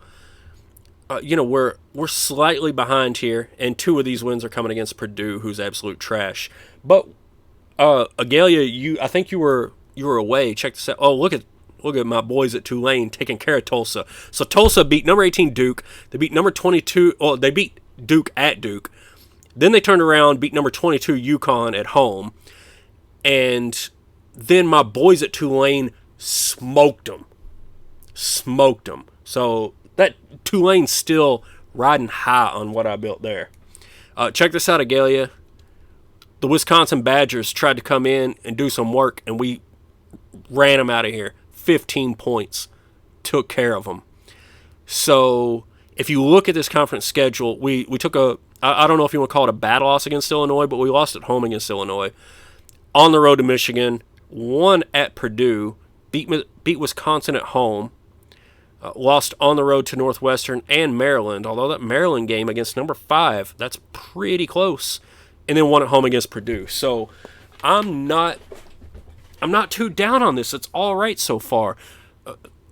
Speaker 1: you know, we're slightly behind here, and 2 of these wins are coming against Purdue, who's absolute trash. But, Agalia, I think you were away. Check this out. Oh, look at my boys at Tulane taking care of Tulsa. So Tulsa beat number 18 Duke. They beat number 22. Oh, they beat Duke at Duke. Then they turned around, beat number 22 UConn at home. And then my boys at Tulane smoked them. So that Tulane's still riding high on what I built there. Check this out, Agalia. The Wisconsin Badgers tried to come in and do some work, and we ran them out of here. 15 points. Took care of them. So if you look at this conference schedule, we took I don't know if you want to call it a bad loss against Illinois, but we lost at home against Illinois. On the road to Michigan, won at Purdue, beat Wisconsin at home, lost on the road to Northwestern and Maryland, although that Maryland game against number 5, that's pretty close, and then won at home against Purdue. So I'm not too down on this. It's all right so far.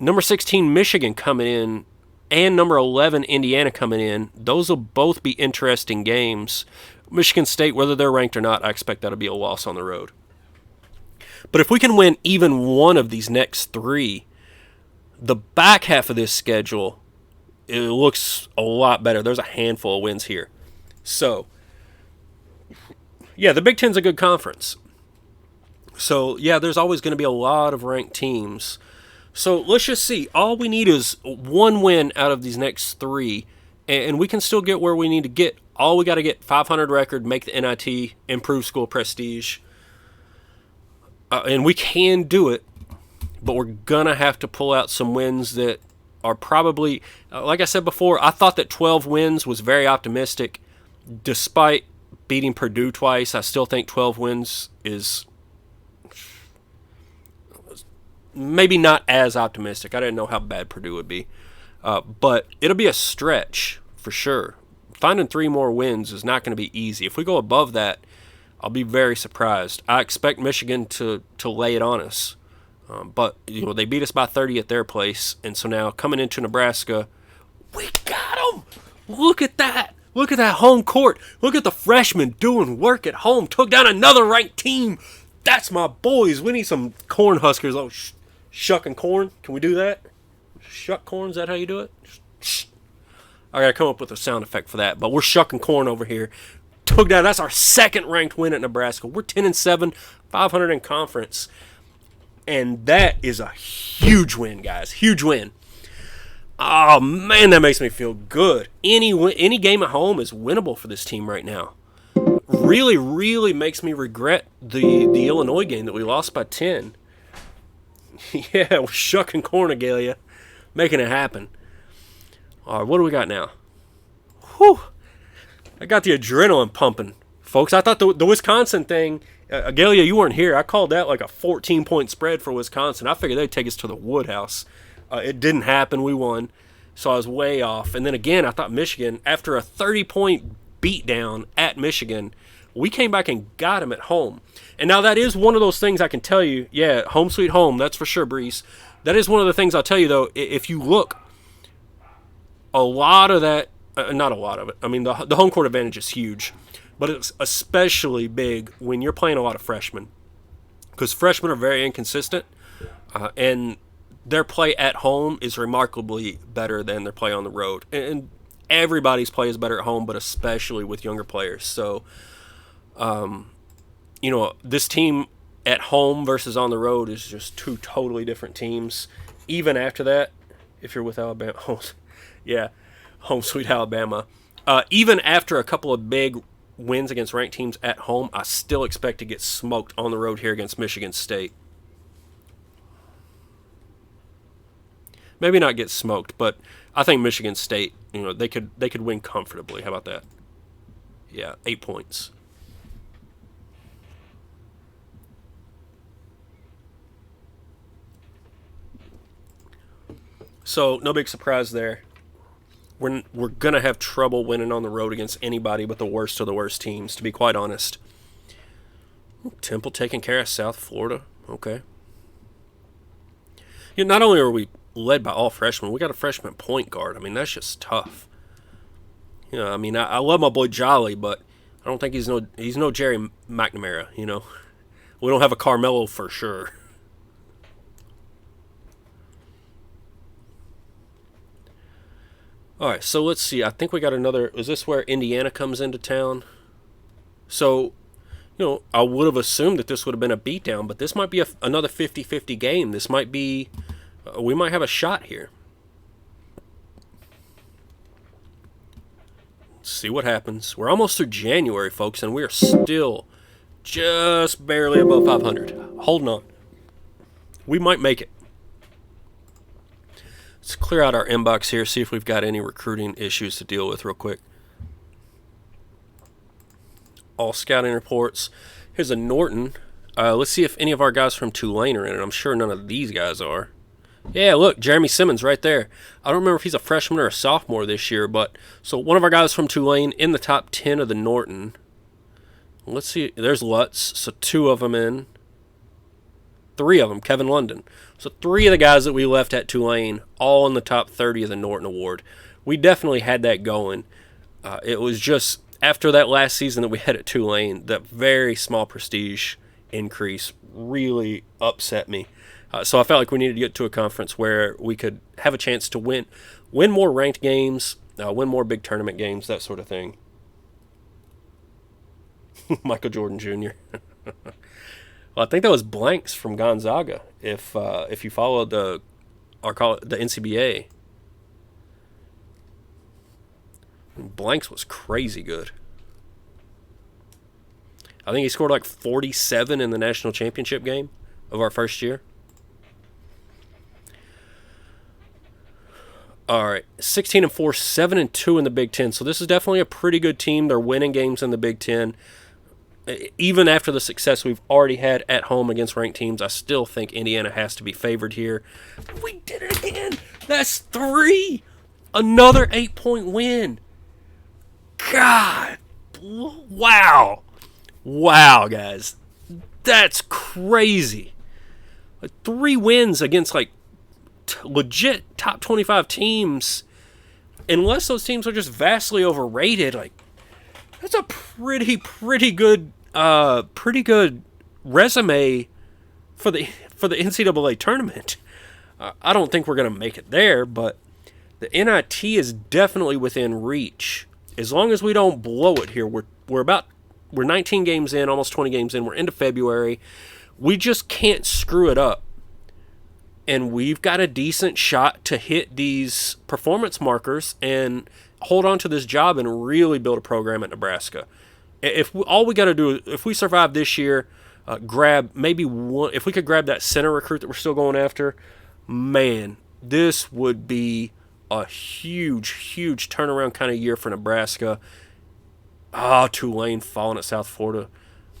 Speaker 1: Number 16 Michigan coming in and number 11 Indiana coming in. Those will both be interesting games. Michigan State, whether they're ranked or not, I expect that to be a loss on the road. But if we can win even one of these next 3, the back half of this schedule, it looks a lot better. There's a handful of wins here. So, yeah, the Big Ten's a good conference. So, yeah, there's always going to be a lot of ranked teams. So, let's just see. All we need is one win out of these next 3, and we can still get where we need to get. All we got to get, 500 record, make the NIT, improve school prestige. And we can do it, but we're going to have to pull out some wins that are probably, like I said before, I thought that 12 wins was very optimistic. Despite beating Purdue twice, I still think 12 wins is maybe not as optimistic. I didn't know how bad Purdue would be. But it'll be a stretch for sure. Finding 3 more wins is not going to be easy. If we go above that, I'll be very surprised. I expect Michigan to lay it on us. But, you know, they beat us by 30 at their place. And so now coming into Nebraska, we got them. Look at that. Look at that home court. Look at the freshmen doing work at home. Took down another ranked team. That's my boys. We need some Cornhuskers. Oh, shucking corn. Can we do that? Shuck corn. Is that how you do it? I got to come up with a sound effect for that. But we're shucking corn over here. Took down. That's our 2nd ranked win at Nebraska. We're 10-7, 500 in conference. And that is a huge win, guys. Huge win. Oh, man, that makes me feel good. Any game at home is winnable for this team right now. Really, really makes me regret the Illinois game that we lost by 10. Yeah, we're shucking corn, Agalia. Making it happen. All right, what do we got now? Whew. I got the adrenaline pumping, folks. I thought the Wisconsin thing, Agalia, you weren't here. I called that like a 14-point spread for Wisconsin. I figured they'd take us to the Woodhouse. It didn't happen. We won. So I was way off. And then again, I thought Michigan, after a 30-point beatdown at Michigan, we came back and got them at home. And now that is one of those things I can tell you. Yeah, home sweet home, that's for sure, Brees. That is one of the things I'll tell you, though. If you look, a lot of that, not a lot of it. I mean, the home court advantage is huge. But it's especially big when you're playing a lot of freshmen. Because freshmen are very inconsistent. And their play at home is remarkably better than their play on the road. And everybody's play is better at home, but especially with younger players. So, this team at home versus on the road is just two totally different teams. Even after that, if you're with Alabama, home sweet Alabama. Even after a couple of big wins against ranked teams at home, I still expect to get smoked on the road here against Michigan State. Maybe not get smoked, but I think Michigan State, they could win comfortably. How about that? Yeah, 8 points. So, no big surprise there. We're going to have trouble winning on the road against anybody but the worst of the worst teams, to be quite honest. Temple taking care of South Florida. Okay. Not only are we led by all freshmen, we got a freshman point guard. I mean, that's just tough. I love my boy Jolly, but I don't think he's no Jerry McNamara, We don't have a Carmelo for sure. All right, so let's see. I think we got another. Is this where Indiana comes into town? So, I would have assumed that this would have been a beatdown, but this might be another 50-50 game. This might be. We might have a shot here. Let's see what happens. We're almost through January, folks, and we are still just barely above 500. Holding on. We might make it. Let's clear out our inbox here, see if we've got any recruiting issues to deal with real quick. All scouting reports. Here's a Norton. Let's see if any of our guys from Tulane are in it. I'm sure none of these guys are. Yeah, look, Jeremy Simmons right there. I don't remember if he's a freshman or a sophomore this year, but so one of our guys from Tulane in the top 10 of the Norton. Let's see. There's Lutz, so 2 of them in. 3 of them, Kevin London. So 3 of the guys that we left at Tulane, all in the top 30 of the Norton Award. We definitely had that going. It was just after that last season that we had at Tulane, that very small prestige increase really upset me. So I felt like we needed to get to a conference where we could have a chance to win more ranked games, win more big tournament games, that sort of thing. Michael Jordan Jr. Well, I think that was Blanks from Gonzaga. If you follow the NCBA, Blanks was crazy good. I think he scored like 47 in the national championship game of our first year. All right, 16-4, 7-2 in the Big Ten. So this is definitely a pretty good team. They're winning games in the Big Ten. Even after the success we've already had at home against ranked teams, I still think Indiana has to be favored here. We did it again. That's 3. Another 8-point win. God. Wow. Wow, guys. That's crazy. 3 wins against, legit top 25 teams. Unless those teams are just vastly overrated, that's a pretty good resume for the NCAA tournament. I don't think we're going to make it there, but the NIT is definitely within reach. As long as we don't blow it here, we're 19 games in, almost 20 games in. We're into February. We just can't screw it up. And we've got a decent shot to hit these performance markers and hold on to this job and really build a program at Nebraska. If all we got to do, if we survive this year, grab maybe one. If we could grab that center recruit that we're still going after, man, this would be a huge, huge turnaround kind of year for Nebraska. Tulane falling at South Florida.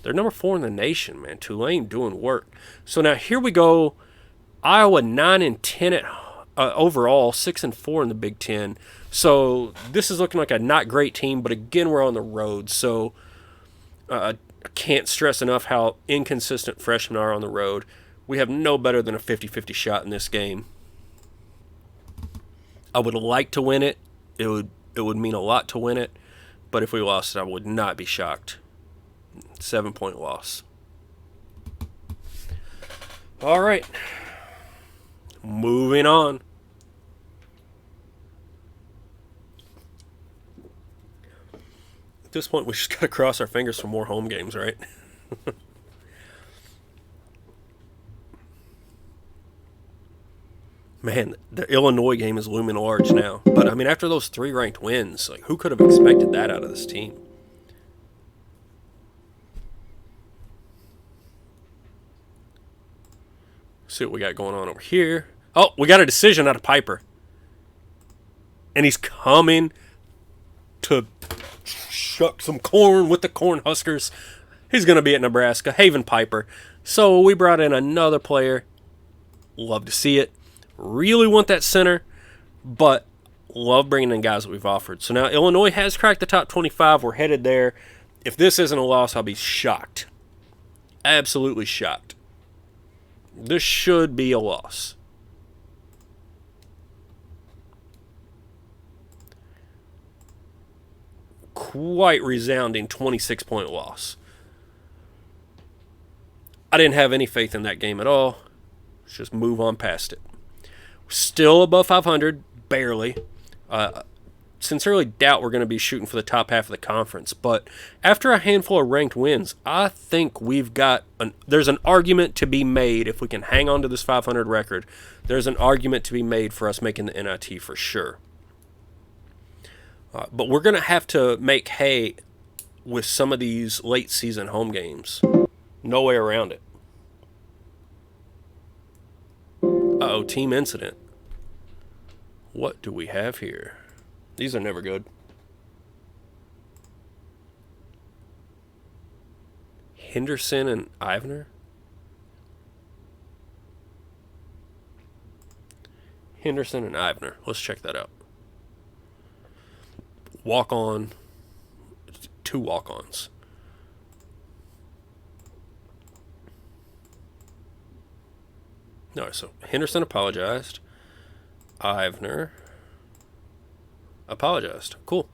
Speaker 1: They're number 4 in the nation, man. Tulane doing work. So now here we go. Iowa 9-10 at overall, 6-4 in the Big Ten. So this is looking like a not great team, but again, we're on the road. So I can't stress enough how inconsistent freshmen are on the road. We have no better than a 50-50 shot in this game. I would like to win it. It would mean a lot to win it. But if we lost it, I would not be shocked. 7-point loss. All right. Moving on. At this point, we just got to cross our fingers for more home games, right? Man, the Illinois game is looming large now. But, I mean, after those 3 ranked wins, like, who could have expected that out of this team? See what we got going on over here. Oh, we got a decision out of Piper. And he's coming to shuck some corn with the Cornhuskers. He's going to be at Nebraska. Haven Piper. So we brought in another player. Love to see it. Really want that center, but love bringing in guys that we've offered. So now Illinois has cracked the top 25. We're headed there. If this isn't a loss, I'll be shocked. Absolutely shocked. This should be a loss. Quite resounding 26-point loss. I didn't have any faith in that game at all. Let's just move on past it. Still above 500, barely. Sincerely doubt we're going to be shooting for the top half of the conference. But after a handful of ranked wins, I think there's an argument to be made if we can hang on to this 500 record. There's an argument to be made for us making the NIT for sure. But we're going to have to make hay with some of these late season home games. No way around it. Uh-oh, team incident. What do we have here? These are never good. Henderson and Ivner? Henderson and Ivner. Let's check that out. Walk-on. 2 walk-ons. No, so Henderson apologized. Ivner apologized. Cool.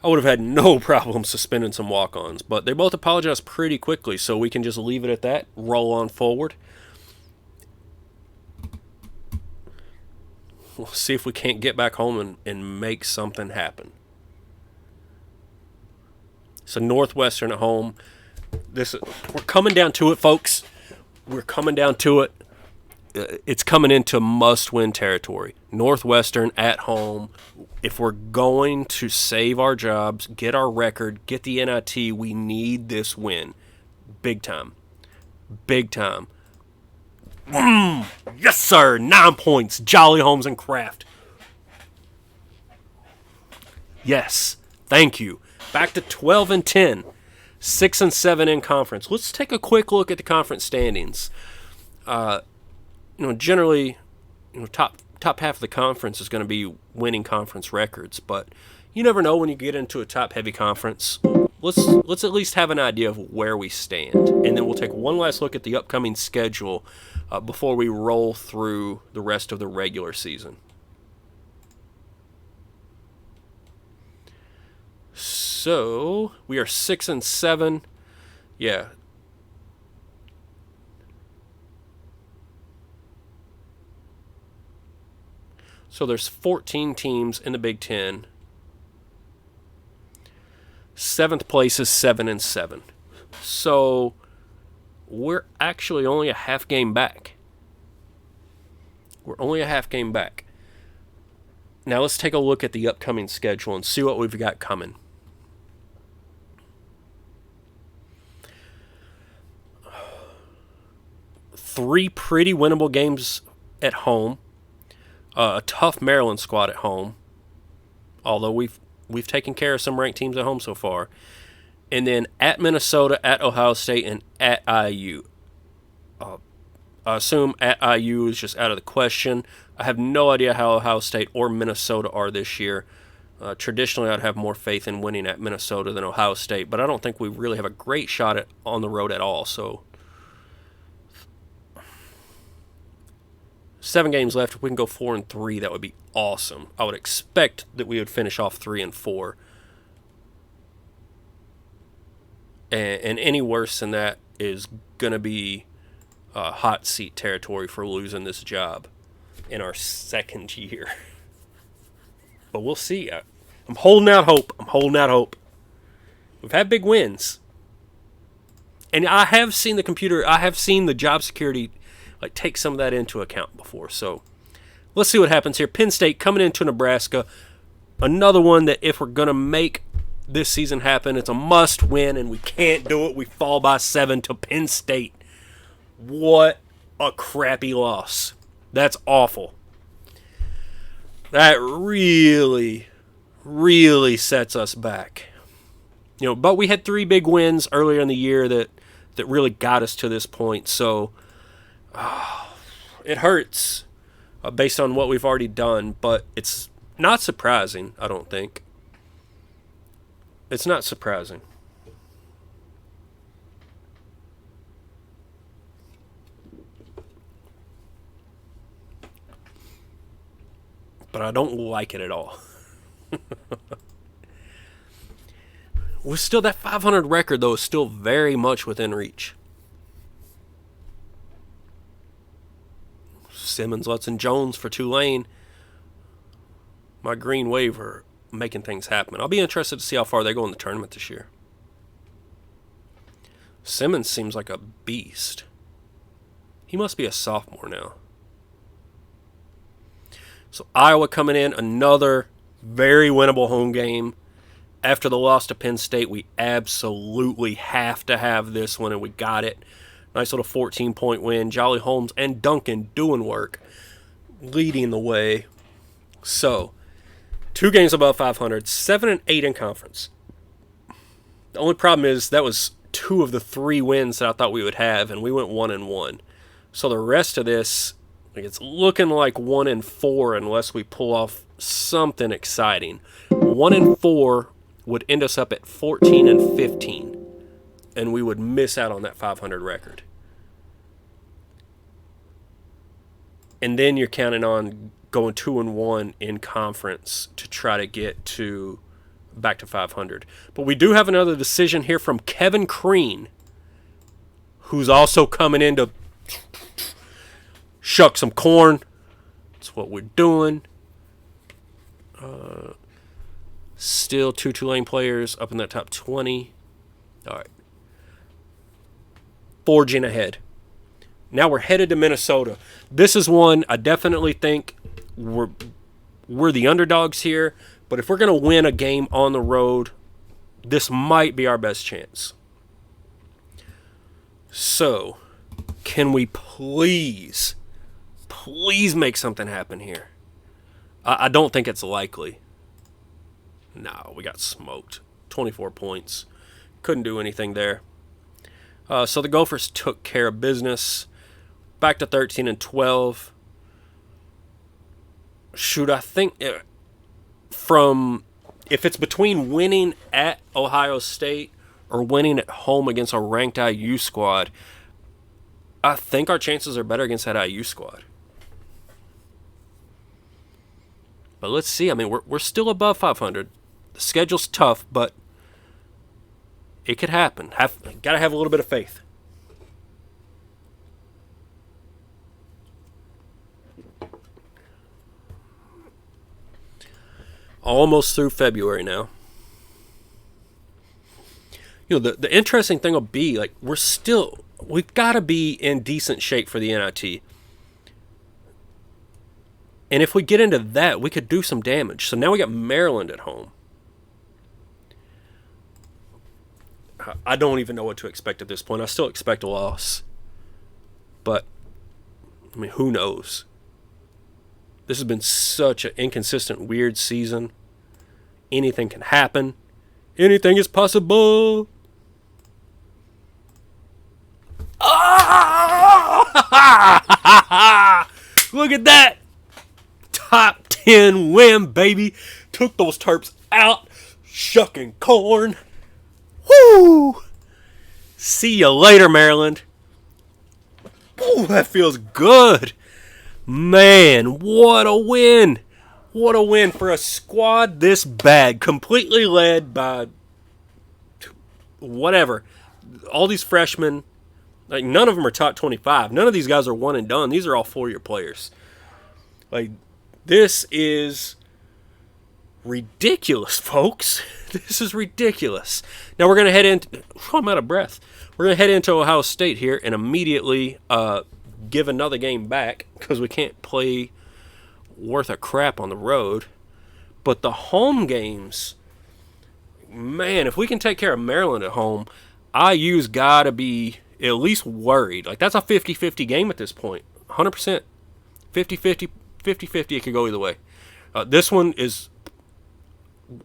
Speaker 1: I would have had no problem suspending some walk-ons, but they both apologized pretty quickly, so we can just leave it at that, roll on forward. We'll see if we can't get back home and make something happen. So Northwestern at home. We're coming down to it, folks. We're coming down to it. It's coming into must-win territory. Northwestern at home. If we're going to save our jobs, get our record, get the NIT, we need this win. Big time. Big time. Yes, sir. 9 points. Jolly Holmes and Kraft. Yes. Thank you. Back to 12-10. 6-7 in conference. Let's take a quick look at the conference standings. Generally, top half of the conference is going to be winning conference records, but you never know when you get into a top-heavy conference. Let's at least have an idea of where we stand, and then we'll take one last look at the upcoming schedule before we roll through the rest of the regular season. So we are 6-7. Yeah. So there's 14 teams in the Big Ten. 7th place is 7-7. So we're actually only a half game back. We're only a half game back. Now let's take a look at the upcoming schedule and see what we've got coming. 3 pretty winnable games at home. A tough Maryland squad at home, although we've taken care of some ranked teams at home so far. And then at Minnesota, at Ohio State, and at IU. I assume at IU is just out of the question. I have no idea how Ohio State or Minnesota are this year. Traditionally, I'd have more faith in winning at Minnesota than Ohio State, but I don't think we really have a great shot on the road at all. So 7 games left. If we can go 4-3, that would be awesome. I would expect that we would finish off 3-4. And any worse than that is going to be hot seat territory for losing this job in our 2nd year. But we'll see. I'm holding out hope. We've had big wins. And I have seen the job security take some of that into account before. So let's see what happens here. Penn State coming into Nebraska. Another one that if we're going to make this season happen, it's a must win, and we can't do it. We fall by 7 to Penn State. What a crappy loss. That's awful. That really, really sets us back. But we had 3 big wins earlier in the year that really got us to this point. So it hurts based on what we've already done, but it's not surprising, I don't think. It's not surprising. But I don't like it at all. We're still, that 500 record, though, is still very much within reach. Simmons, Lutz, and Jones for Tulane. My Green Wave are making things happen. I'll be interested to see how far they go in the tournament this year. Simmons seems like a beast. He must be a sophomore now. So Iowa coming in, another very winnable home game. After the loss to Penn State, we absolutely have to have this one, and we got it. Nice little 14-point win. Jolly Holmes and Duncan doing work, leading the way. So 2 games above 500, 7-8 in conference. The only problem is that was 2 of the 3 wins that I thought we would have, and we went 1-1. So the rest of this, it's looking like 1-4 unless we pull off something exciting. 1-4 would end us up at 14-15, and we would miss out on that 500 record. And then you're counting on going 2-1 in conference to try to get back to 500. But we do have another decision here from Kevin Crean, who's also coming in to shuck some corn. That's what we're doing. Still 2 Tulane players up in that top 20. All right. Forging ahead. Now we're headed to Minnesota. This is one I definitely think we're the underdogs here, but if we're going to win a game on the road, this might be our best chance. So, can we please make something happen here? I don't think it's likely. No, we got smoked. 24 points. Couldn't do anything there. So the Gophers took care of business. Back to 13-12. Shoot, I think if it's between winning at Ohio State or winning at home against a ranked IU squad, I think our chances are better against that IU squad. But let's see. I mean, we're still above 500. The schedule's tough, but it could happen. Got to have a little bit of faith. Almost through February now. The interesting thing will be, we've got to be in decent shape for the NIT. And if we get into that, we could do some damage. So now we got Maryland at home. I don't even know what to expect at this point. I still expect a loss. But I mean, who knows? This has been such an inconsistent, weird season. Anything can happen. Anything is possible. Ah! Look at that. Top 10 win, baby. Took those Terps out. Shucking corn. Woo! See you later, Maryland. Ooh, that feels good. Man, what a win. What a win for a squad this bad. Completely led by whatever. All these freshmen, like none of them are top 25. None of these guys are one and done. These are all 4-year players. Like, this is ridiculous, folks. This is ridiculous. Now we're going to head into... I'm out of breath. We're going to head into Ohio State here and immediately give another game back because we can't play worth a crap on the road. But the home games, man, if we can take care of Maryland at home, IU's got to be at least worried. Like, that's a 50-50 game at this point. 100%. 50-50. 50-50, it could go either way. This one is...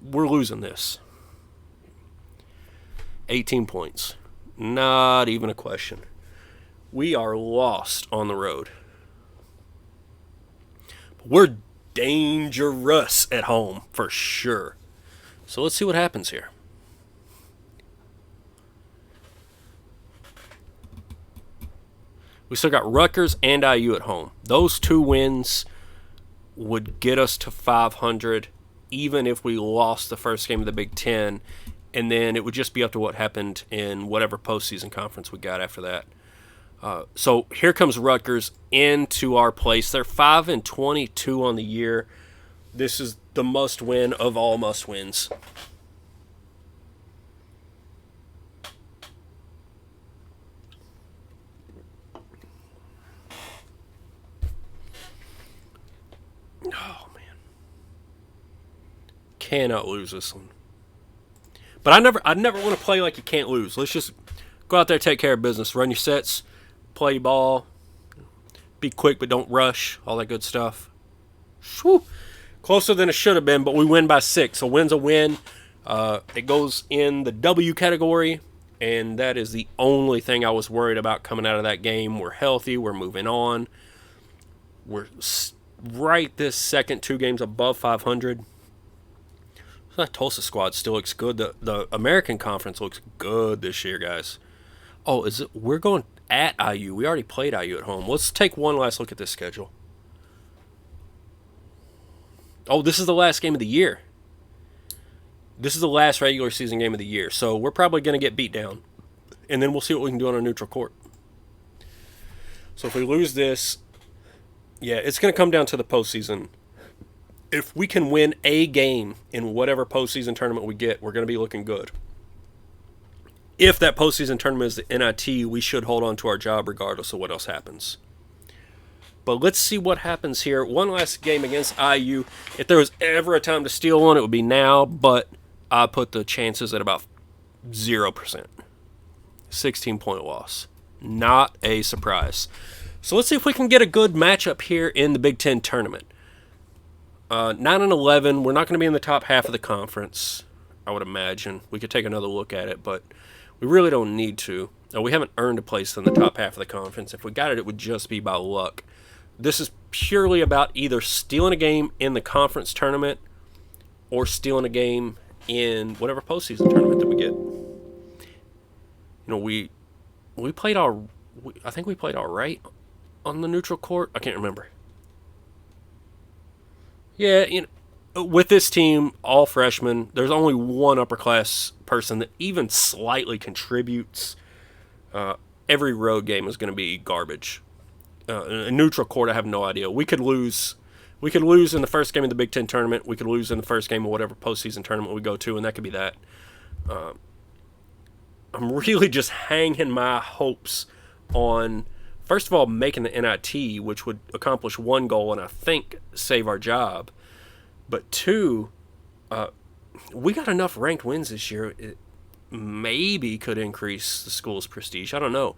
Speaker 1: We're losing this. 18 points. Not even a question. We are lost on the road. We're dangerous at home, for sure. So let's see what happens here. We still got Rutgers and IU at home. Those 2 wins would get us to 500, even if we lost the first game of the Big Ten, and then it would just be up to what happened in whatever postseason conference we got after that. So here comes Rutgers into our place. They're 5-22 on the year. This is the must-win of all must-wins. Oh, man. Cannot lose this one. But I never want to play like you can't lose. Let's just go out there, take care of business. Run your sets, play ball, be quick but don't rush, all that good stuff. Whew. Closer than it should have been, but we win by 6. A win's a win. It goes in the W category, and that is the only thing I was worried about coming out of that game. We're healthy. We're moving on. We're right this second 2 games above 500. That Tulsa squad still looks good. The American Conference looks good this year, guys. Oh, is it? We're going at IU. We already played IU at home. Let's take one last look at this schedule. Oh, this is the last game of the year. This is the last regular season game of the year. So we're probably going to get beat down. And then we'll see what we can do on a neutral court. So if we lose this, yeah, it's going to come down to the postseason. If we can win a game in whatever postseason tournament we get, we're going to be looking good. If that postseason tournament is the NIT, we should hold on to our job regardless of what else happens. But let's see what happens here. One last game against IU. If there was ever a time to steal one, it would be now, but I put the chances at about 0%. 16-point loss. Not a surprise. So let's see if we can get a good matchup here in the Big Ten tournament. 9-11, we're not going to be in the top half of the conference, I would imagine. We could take another look at it, but we really don't need to. We haven't earned a place in the top half of the conference. If we got it, it would just be by luck. This is purely about either stealing a game in the conference tournament or stealing a game in whatever postseason tournament that we get. You know, we played I think we played all right on the neutral court. I can't remember. Yeah, you know, with this team, all freshmen, there's only one upper-class person that even slightly contributes. Every road game is going to be garbage. A neutral court, I have no idea. We could lose in the first game of the Big Ten tournament. We could lose in the first game of whatever postseason tournament we go to, and that could be that. I'm really just hanging my hopes on, first of all, making the NIT, which would accomplish one goal and I think save our job. But 2, we got enough ranked wins this year. It maybe could increase the school's prestige. I don't know.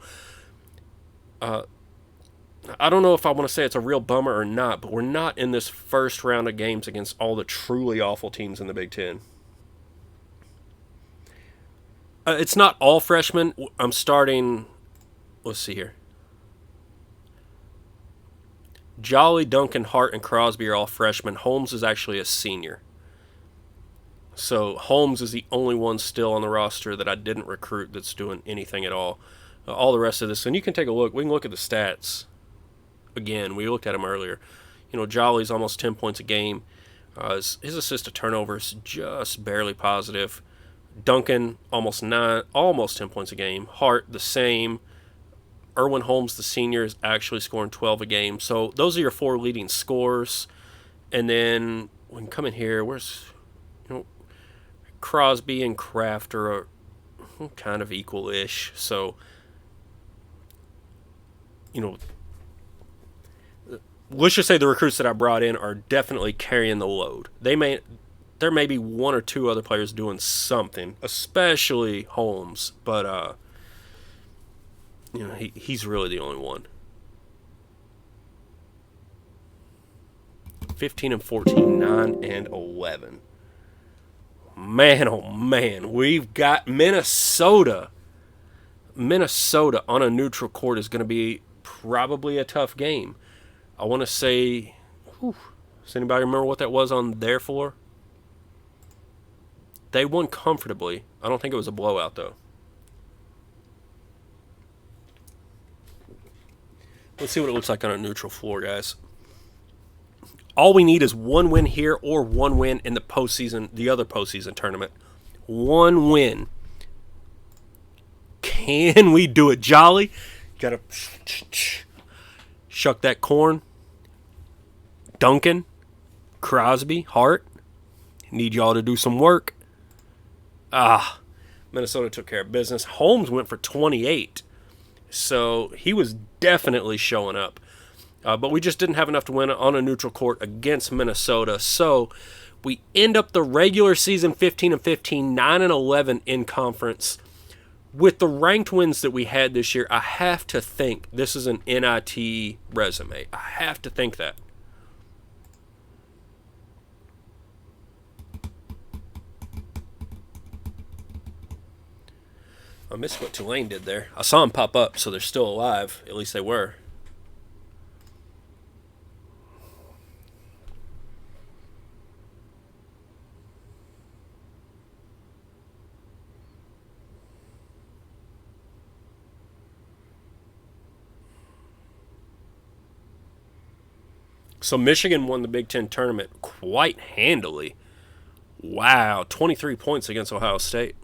Speaker 1: I don't know if I want to say it's a real bummer or not, but we're not in this first round of games against all the truly awful teams in the Big Ten. It's not all freshmen. I'm starting. Let's see here. Jolly, Duncan, Hart, and Crosby are all freshmen. Holmes is actually a senior. So Holmes is the only one still on the roster that I didn't recruit that's doing anything at all. All the rest of this, and you can take a look. We can look at the stats. Again, we looked at them earlier. Jolly's almost 10 points a game. His assist to turnovers just barely positive. Duncan almost 10 points a game. Hart the same. Erwin Holmes, the senior, is actually scoring 12 a game. So those are your 4 leading scorers. And then we can come in here. Where's Crosby and Kraft are kind of equal-ish. So let's just say the recruits that I brought in are definitely carrying the load. There may be 1 or 2 other players doing something, especially Holmes, but he's really the only one. 15 and 14, 9 and 11. Man, oh man, we've got Minnesota. Minnesota on a neutral court is going to be probably a tough game. I want to say, does anybody remember what that was on their floor? They won comfortably. I don't think it was a blowout, though. Let's see what it looks like on a neutral floor, guys. All we need is 1 win here or 1 win in the other postseason tournament. 1 win. Can we do it, Jolly? Gotta shuck that corn. Duncan, Crosby, Hart, need y'all to do some work. Minnesota took care of business. Holmes went for 28, so he was definitely showing up. But we just didn't have enough to win on a neutral court against Minnesota. So we end up the regular season 15 and 15, 9 and 11 in conference. With the ranked wins that we had this year, I have to think this is an NIT resume. I have to think that. I missed what Tulane did there. I saw them pop up, so they're still alive. At least they were. So Michigan won the Big Ten tournament quite handily. Wow, 23 points against Ohio State.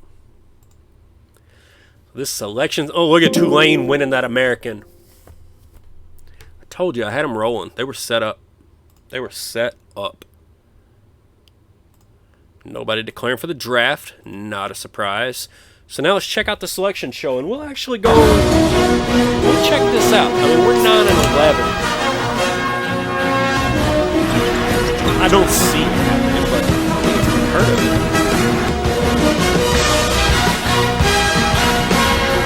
Speaker 1: This selection... Oh, look at Tulane winning that American. I told you, I had them rolling. They were set up. They were set up. Nobody declaring for the draft. Not a surprise. So now let's check out the selection show, and we'll actually go... We'll check this out. I mean, we're 9 and 11. I don't see it, but I've heard of it.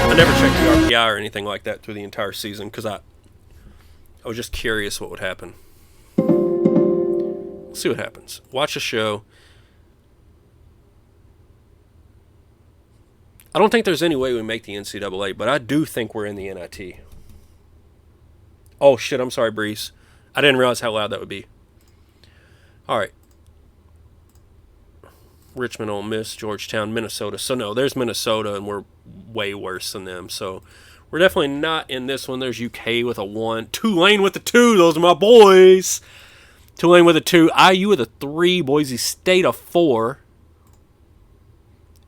Speaker 1: I never checked the RPI or anything like that through the entire season because I was just curious what would happen. We'll see what happens. Watch the show. I don't think there's any way we make the NCAA, but I do think we're in the NIT. Oh, shit, I'm sorry, Breeze. I didn't realize how loud that would be. All right. Richmond, Ole Miss, Georgetown, Minnesota. So, no, there's Minnesota, and we're way worse than them. So, we're definitely not in this one. There's UK with a 1. Tulane with a 2. Those are my boys. Tulane with a 2. IU with a 3. Boise State a 4.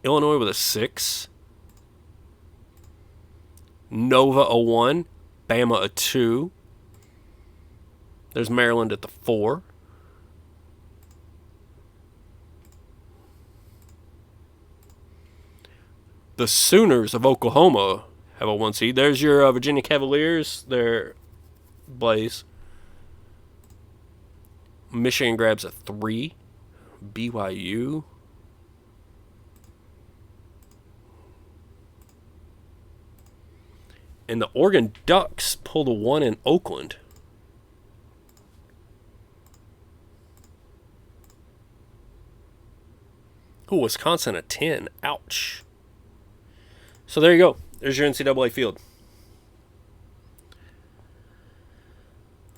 Speaker 1: Illinois with a 6. Nova a 1. Bama a 2. There's Maryland at the 4. The Sooners of Oklahoma have a 1 seed. There's your Virginia Cavaliers. They're Blaze. Michigan grabs a 3. BYU. And the Oregon Ducks pulled a 1 in Oakland. Ooh, Wisconsin a 10. Ouch. So there you go. There's your NCAA field.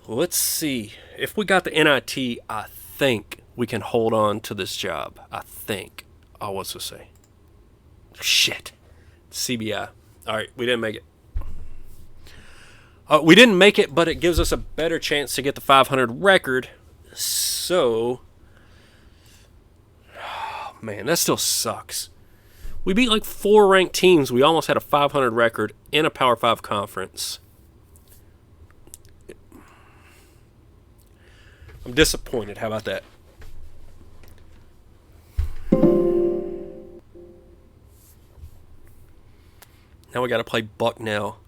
Speaker 1: Let's see. If we got the NIT, I think we can hold on to this job. I think. Oh, what's this say? Shit. CBI. All right, we didn't make it. We didn't make it, but it gives us a better chance to get the 500 record. So, oh, man, that still sucks. We beat like 4 ranked teams. We almost had a 500 record in a Power 5 conference. I'm disappointed. How about that? Now we got to play Bucknell.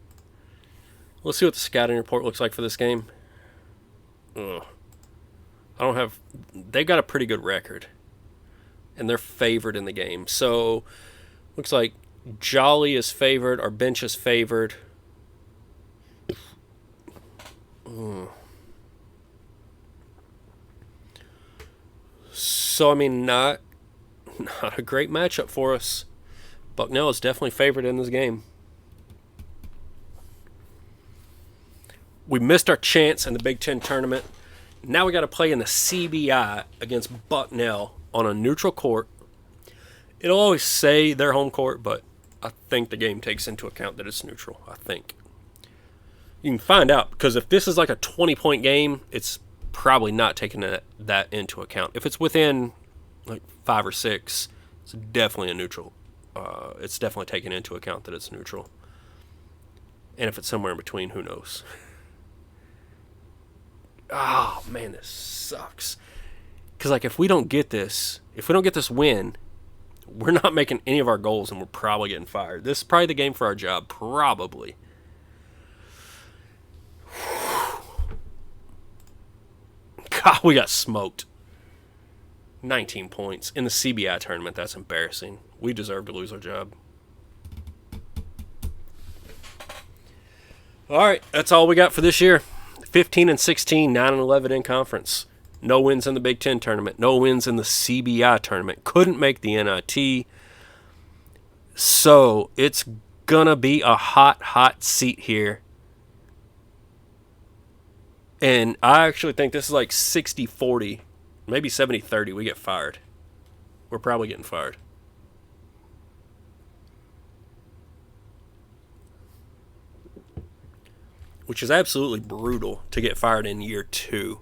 Speaker 1: Let's see what the scouting report looks like for this game. Ugh. I don't have... They've got a pretty good record. And they're favored in the game. So, looks like Jolly is favored. Our bench is favored. So, I mean, not a great matchup for us. Bucknell is definitely favored in this game. We missed our chance in the Big Ten tournament. Now we got to play in the CBI against Bucknell on a neutral court. It'll always say their home court, but I think the game takes into account that it's neutral. I think. You can find out, because if this is like a 20-point game, it's probably not taking that into account. If it's within like 5 or 6, it's definitely a neutral. It's definitely taken into account that it's neutral. And if it's somewhere in between, who knows? Oh, man, this sucks. Because, like, if we don't get this win, we're not making any of our goals and we're probably getting fired. This is probably the game for our job. Probably. God, we got smoked. 19 points in the CBI tournament. That's embarrassing. We deserve to lose our job. All right, that's all we got for this year. 15-16, 9-11 in conference. No wins in the Big Ten tournament. No wins in the CBI tournament. Couldn't make the NIT. So it's gonna be a hot seat here. And I actually think this is like 60-40. Maybe 70-30, we get fired. We're probably getting fired. Which is absolutely brutal to get fired in year 2.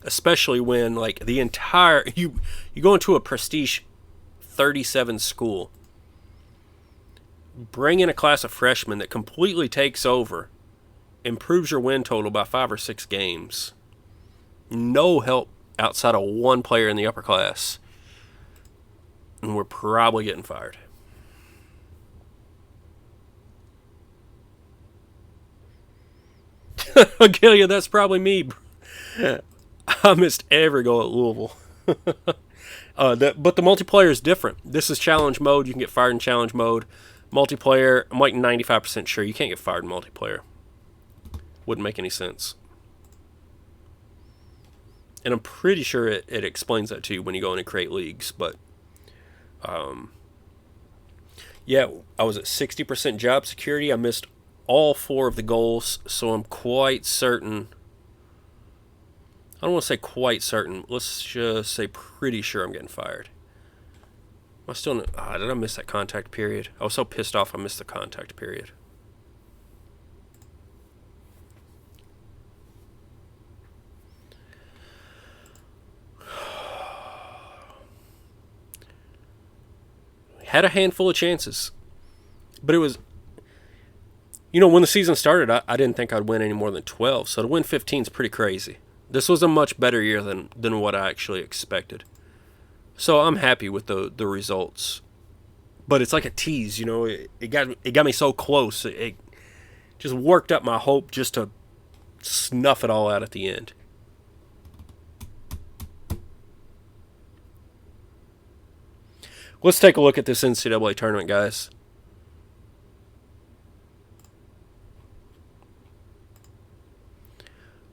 Speaker 1: Especially when, like, the entire... You go into a prestige 37 school. Bring in a class of freshmen that completely takes over. Improves your win total by 5 or 6 games. No help outside of one player in the upper class. And we're probably getting fired. I'll tell you, that's probably me. I missed every goal at Louisville. But the multiplayer is different. This is challenge mode. You can get fired in challenge mode. Multiplayer, I'm like 95% sure you can't get fired in multiplayer. Wouldn't make any sense. And I'm pretty sure it explains that to you when you go in and create leagues. But, yeah, I was at 60% job security. I missed all 4 of the goals, so I'm quite certain. I don't want to say quite certain. Let's just say pretty sure I'm getting fired. I still did I miss that contact period? I was so pissed off I missed the contact period. Had a handful of chances. But it was... You know, when the season started, I didn't think I'd win any more than 12. So to win 15 is pretty crazy. This was a much better year than what I actually expected. So I'm happy with the results. But it's like a tease, you know. It got me so close. It just worked up my hope just to snuff it all out at the end. Let's take a look at this NCAA tournament, guys.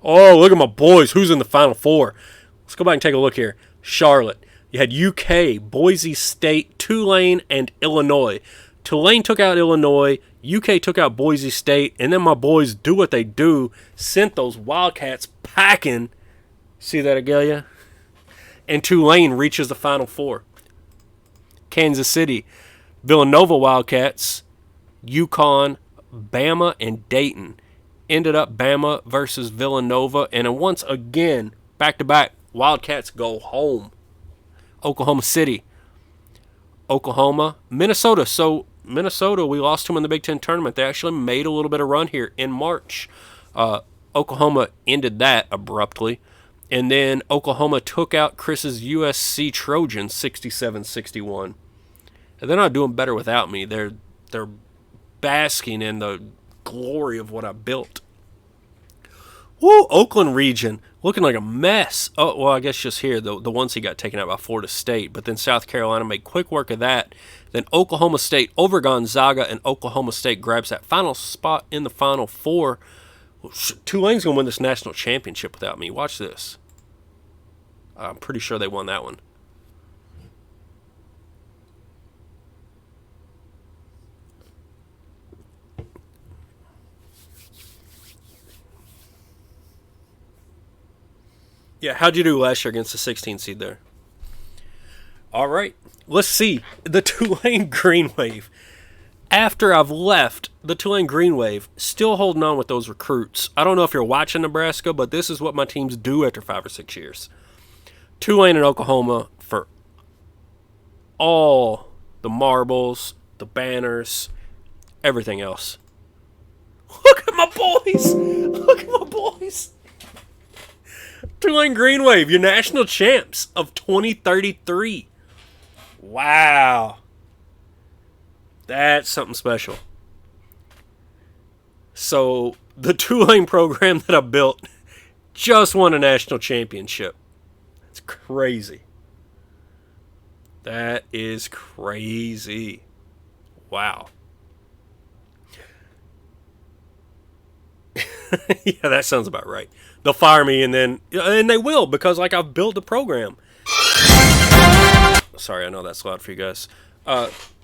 Speaker 1: Oh, look at my boys. Who's in the Final Four? Let's go back and take a look here. Charlotte. You had UK, Boise State, Tulane, and Illinois. Tulane took out Illinois. UK took out Boise State. And then my boys do what they do. Sent those Wildcats packing. See that, Agelia? And Tulane reaches the Final Four. Kansas City, Villanova Wildcats, UConn, Bama, and Dayton. Ended up Bama versus Villanova. And once again, back-to-back, Wildcats go home. Oklahoma City, Oklahoma, Minnesota. So Minnesota, we lost to them in the Big Ten tournament. They actually made a little bit of run here in March. Oklahoma ended that abruptly. And then Oklahoma took out Chris's USC Trojans 67-61. And they're not doing better without me. They're basking in the glory of what I built. Woo, Oakland region looking like a mess. Oh, well, I guess just here, the ones he got taken out by Florida State. But then South Carolina made quick work of that. Then Oklahoma State over Gonzaga, and Oklahoma State grabs that final spot in the Final Four. Tulane's going to win this national championship without me. Watch this. I'm pretty sure they won that one. Yeah, how'd you do last year against the 16 seed there? All right, let's see. The Tulane Green Wave. After I've left, the Tulane Green Wave, still holding on with those recruits. I don't know if you're watching Nebraska, but this is what my teams do after 5 or 6 years. Tulane and Oklahoma for all the marbles, the banners, everything else. Look at my boys! Look at my boys! Tulane Green Wave, your national champs of 2033. Wow. That's something special. So, the Tulane program that I built just won a national championship. That's crazy. That is crazy. Wow. Yeah, that sounds about right. They'll fire me and they will, because like I've built a program. Sorry, I know that's loud for you guys.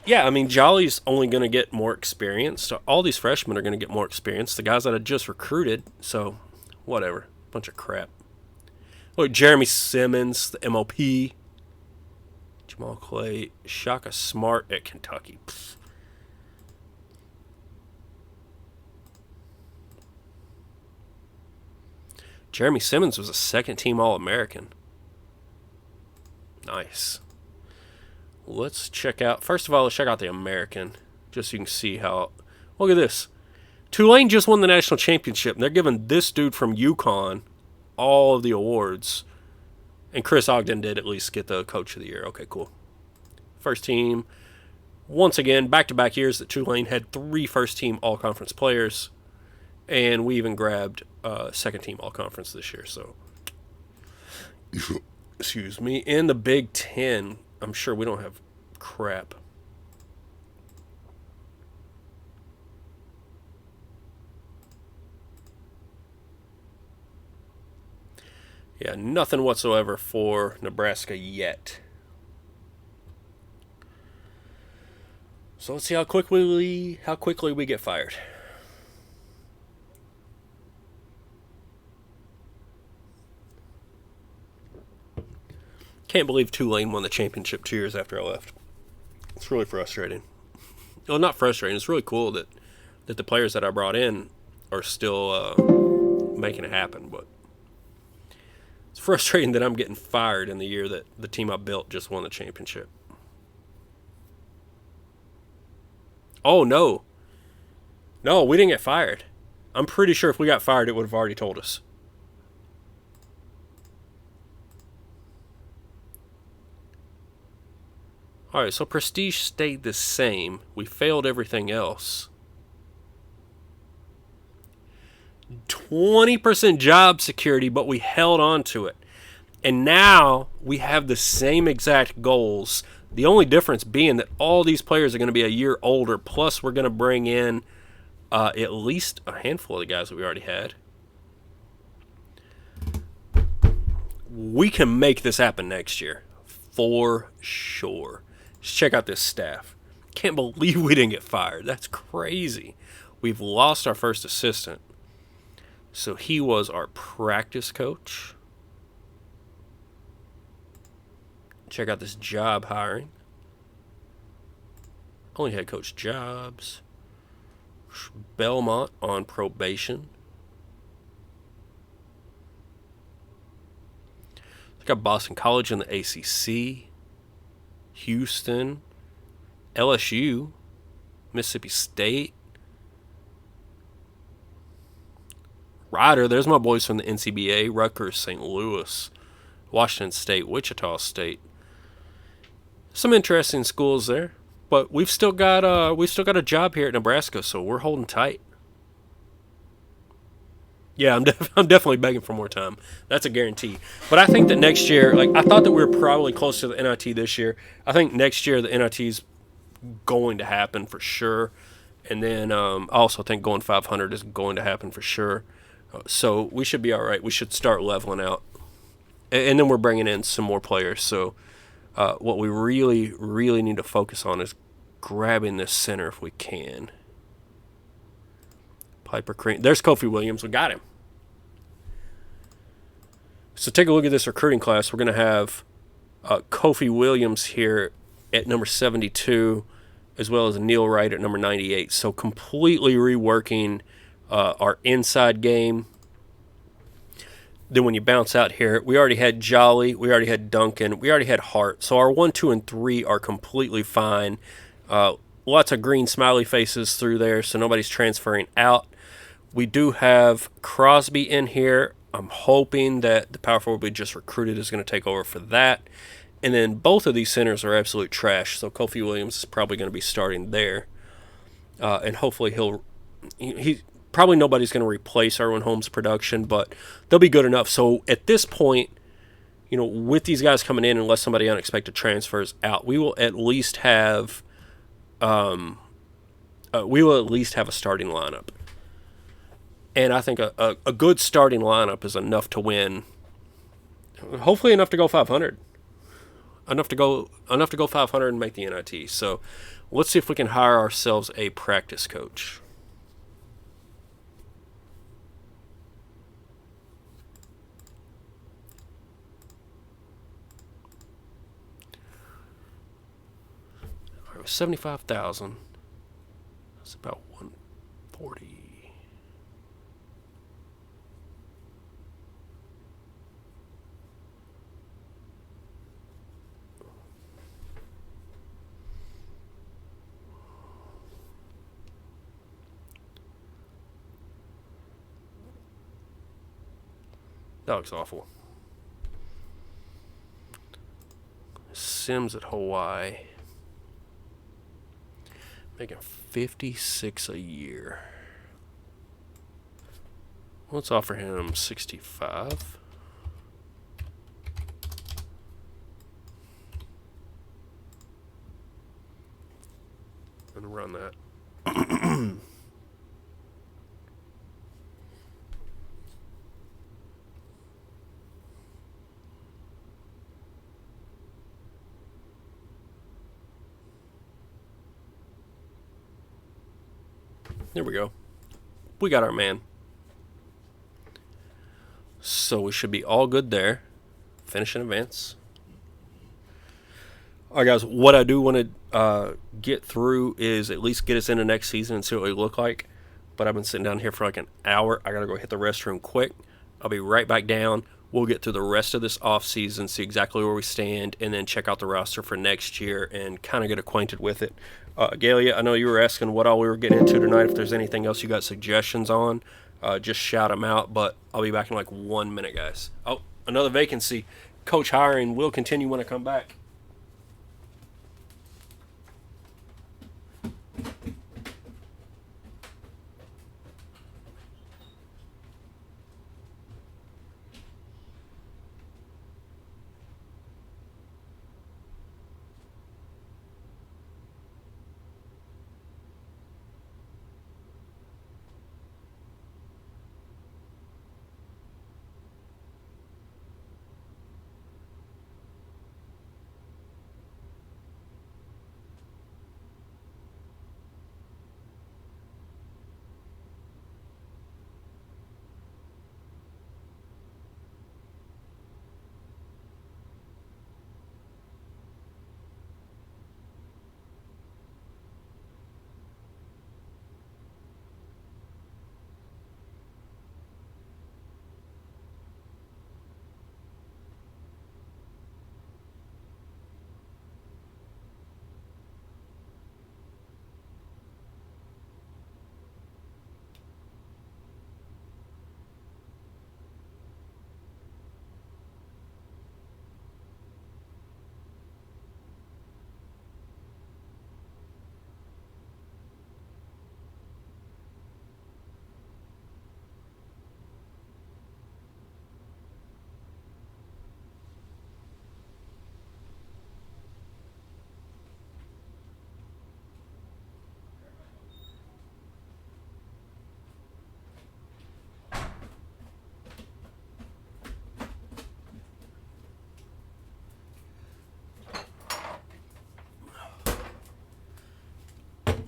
Speaker 1: Yeah, I mean, Jolly's only going to get more experience. So all these freshmen are going to get more experience. The guys that I just recruited, so whatever. Bunch of crap. Look, Jeremy Simmons, the MOP. Jamal Clay, Shaka Smart at Kentucky. Pfft. Jeremy Simmons was a second-team All-American. Nice. Let's check out... First of all, let's check out the American. Just so you can see how... Look at this. Tulane just won the national championship, and they're giving this dude from UConn all of the awards. And Chris Ogden did at least get the Coach of the Year. Okay, cool. First team. Once again, back-to-back years that Tulane had 3 first-team all-conference players. And we even grabbed second-team all-conference this year. So, excuse me. In the Big Ten, I'm sure we don't have crap. Yeah, nothing whatsoever for Nebraska yet. So let's see how quickly we get fired. Can't believe Tulane won the championship 2 years after I left. It's really frustrating. Well, not frustrating. It's really cool that the players that I brought in are still making it happen. But it's frustrating that I'm getting fired in the year that the team I built just won the championship. Oh, no. No, we didn't get fired. I'm pretty sure if we got fired, it would have already told us. Alright, so prestige stayed the same. We failed everything else. 20% job security, but we held on to it. And now we have the same exact goals. The only difference being that all these players are going to be a year older, plus we're going to bring in at least a handful of the guys that we already had. we can make this happen next year. For sure. Just check out this staff. Can't believe we didn't get fired. That's crazy. We've lost our first assistant. So he was our practice coach. Check out this job hiring. Only head coach jobs. Belmont on probation. Got Boston College in the ACC. Houston. LSU. Mississippi State. Ryder, there's my boys from the NCBA. Rutgers, St. Louis. Washington State, Wichita State. Some interesting schools there. But we've still got a job here at Nebraska, so we're holding tight. Yeah, I'm definitely begging for more time. That's a guarantee. But I think that next year, like I thought that we were probably close to the NIT this year. I think next year the NIT's going to happen for sure. And then I also think going 500 is going to happen for sure. So we should be all right. We should start leveling out. And then we're bringing in some more players. So what we really, really need to focus on is grabbing this center if we can. Piper Crane. There's Kofi Williams. We got him. So take a look at this recruiting class. We're going to have Kofi Williams here at number 72, as well as Neil Wright at number 98. So completely reworking our inside game. Then when you bounce out here, we already had Jolly, we already had Duncan, we already had Hart. So our 1, 2, and 3 are completely fine. Lots of green smiley faces through there, so nobody's transferring out. We do have Crosby in here. I'm hoping that the power forward we just recruited is going to take over for that. And then both of these centers are absolute trash, so Kofi Williams is probably going to be starting there. And hopefully he probably nobody's going to replace Erwin Holmes' production, but they'll be good enough. So at this point, with these guys coming in, unless somebody unexpected transfers out, we will at least have a starting lineup. And I think a good starting lineup is enough to win. Hopefully enough to go 500. Enough to go 500 and make the NIT. So let's see if we can hire ourselves a practice coach. All right, 75,000. That's about 140. That looks awful. Sims at Hawaii. Making 56 a year. Let's offer him 65. And run that. There we go. We got our man. So we should be all good there. Finish in advance. All right, guys. What I do want to get through is at least get us into next season and see what we look like. But I've been sitting down here for like an hour. I got to go hit the restroom quick. I'll be right back down. We'll get through the rest of this off season, see exactly where we stand, and then check out the roster for next year and kind of get acquainted with it. Galia, I know you were asking what all we were getting into tonight. If there's anything else you got suggestions on, just shout them out. But I'll be back in like 1 minute, guys. Oh, another vacancy. Coach hiring will continue when I come back.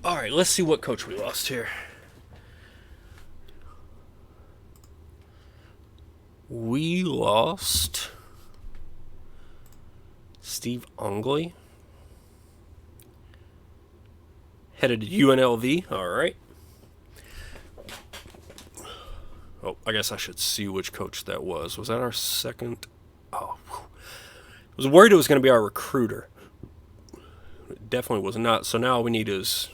Speaker 1: All right, let's see what coach we lost here. We lost Steve Ongley. Headed to UNLV. All right. Oh, I guess I should see which coach that was. Was that our second? Oh, I was worried it was going to be our recruiter. It definitely was not. So now all we need is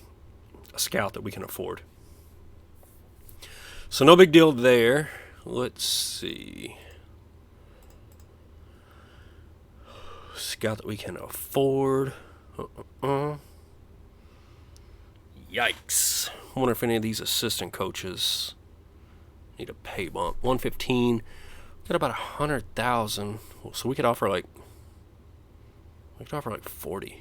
Speaker 1: a scout that we can afford. So no big deal there. Let's see. Scout that we can afford. Yikes. I wonder if any of these assistant coaches need a pay bump. 115. Got about 100,000. So we could offer like 40.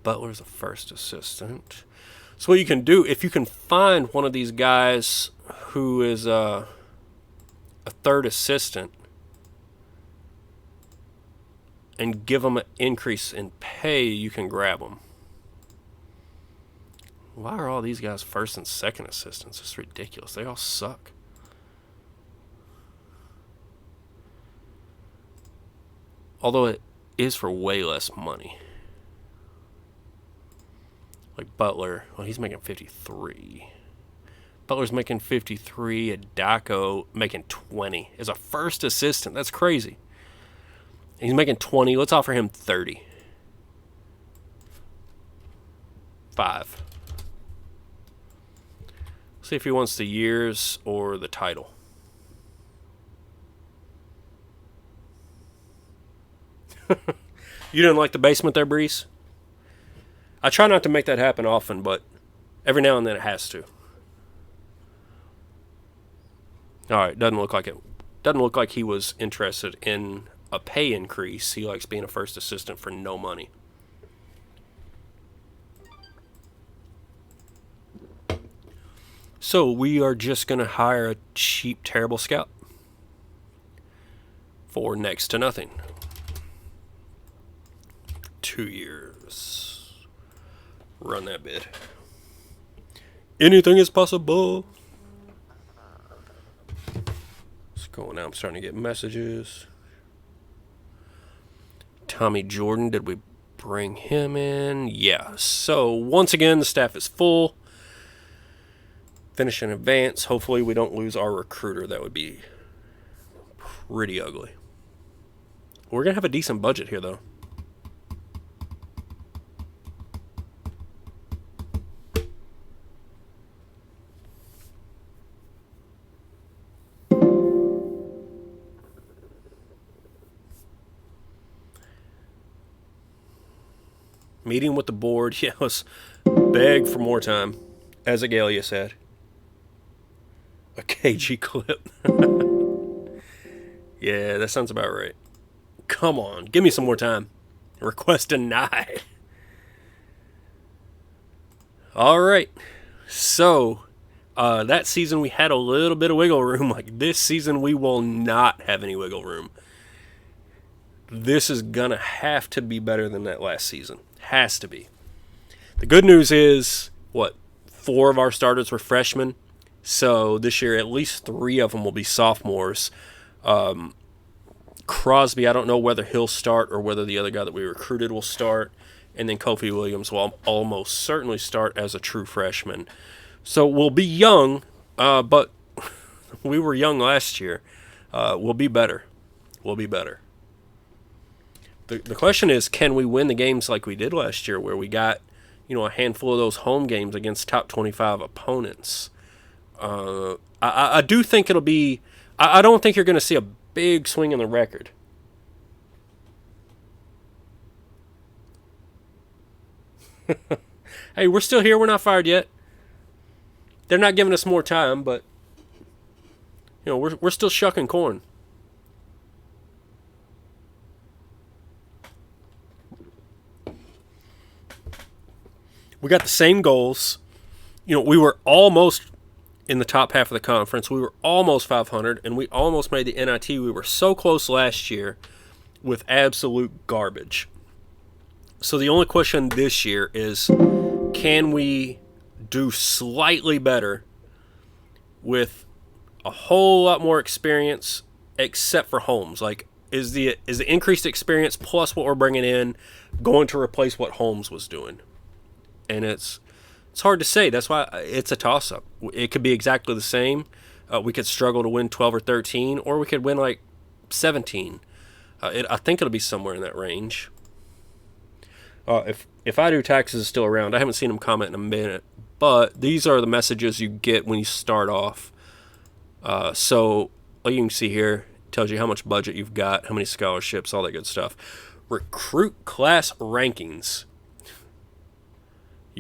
Speaker 1: Butler's a first assistant. So what you can do, if you can find one of these guys who is a third assistant and give them an increase in pay, you can grab them. Why are all these guys first and second assistants? It's ridiculous. They all suck. Although it is for way less money. Like Butler, well, he's making 53. Butler's making 53. Adako making 20 as a first assistant. That's crazy. He's making 20. Let's offer him 30. 5. See if he wants the years or the title. You didn't like the basement there, Breeze? I try not to make that happen often, but every now and then it has to. All right, doesn't look like it. Doesn't look like he was interested in a pay increase. He likes being a first assistant for no money. So we are just going to hire a cheap, terrible scout for next to nothing. 2 years. Run that bid. Anything is possible. Let's go now. I'm starting to get messages. Tommy Jordan, did we bring him in? Yeah. So once again, the staff is full. Finish in advance. Hopefully we don't lose our recruiter. That would be pretty ugly. We're going to have a decent budget here, though. Meeting with the board. Yeah, let's beg for more time, as Agalia said. A KG clip. Yeah, that sounds about right. Come on, give me some more time. Request denied. All right. So, that season we had a little bit of wiggle room. Like this season, we will not have any wiggle room. This is going to have to be better than that last season. Has to be. The good news is, 4 of our starters were freshmen. So this year, at least 3 of them will be sophomores. Crosby, I don't know whether he'll start or whether the other guy that we recruited will start. And then Kofi Williams will almost certainly start as a true freshman. So we'll be young, but we were young last year. We'll be better. We'll be better. The question is, can we win the games like we did last year where we got, a handful of those home games against top 25 opponents? I do think it'll be... I don't think you're going to see a big swing in the record. Hey, we're still here. We're not fired yet. They're not giving us more time, but we're still shucking corn. We got the same goals. We were almost in the top half of the conference. We were almost 500, and we almost made the NIT. We were so close last year. with absolute garbage. So the only question this year is, can we do slightly better with a whole lot more experience, except for Holmes? Like, is the increased experience plus what we're bringing in going to replace what Holmes was doing? And it's hard to say. That's why it's a toss-up. It could be exactly the same. We could struggle to win 12 or 13, or we could win like 17. I think it'll be somewhere in that range. If I do taxes is still around, I haven't seen him comment in a minute, but these are the messages you get when you start off. So you can see here, it tells you how much budget you've got, how many scholarships, all that good stuff. Recruit class rankings.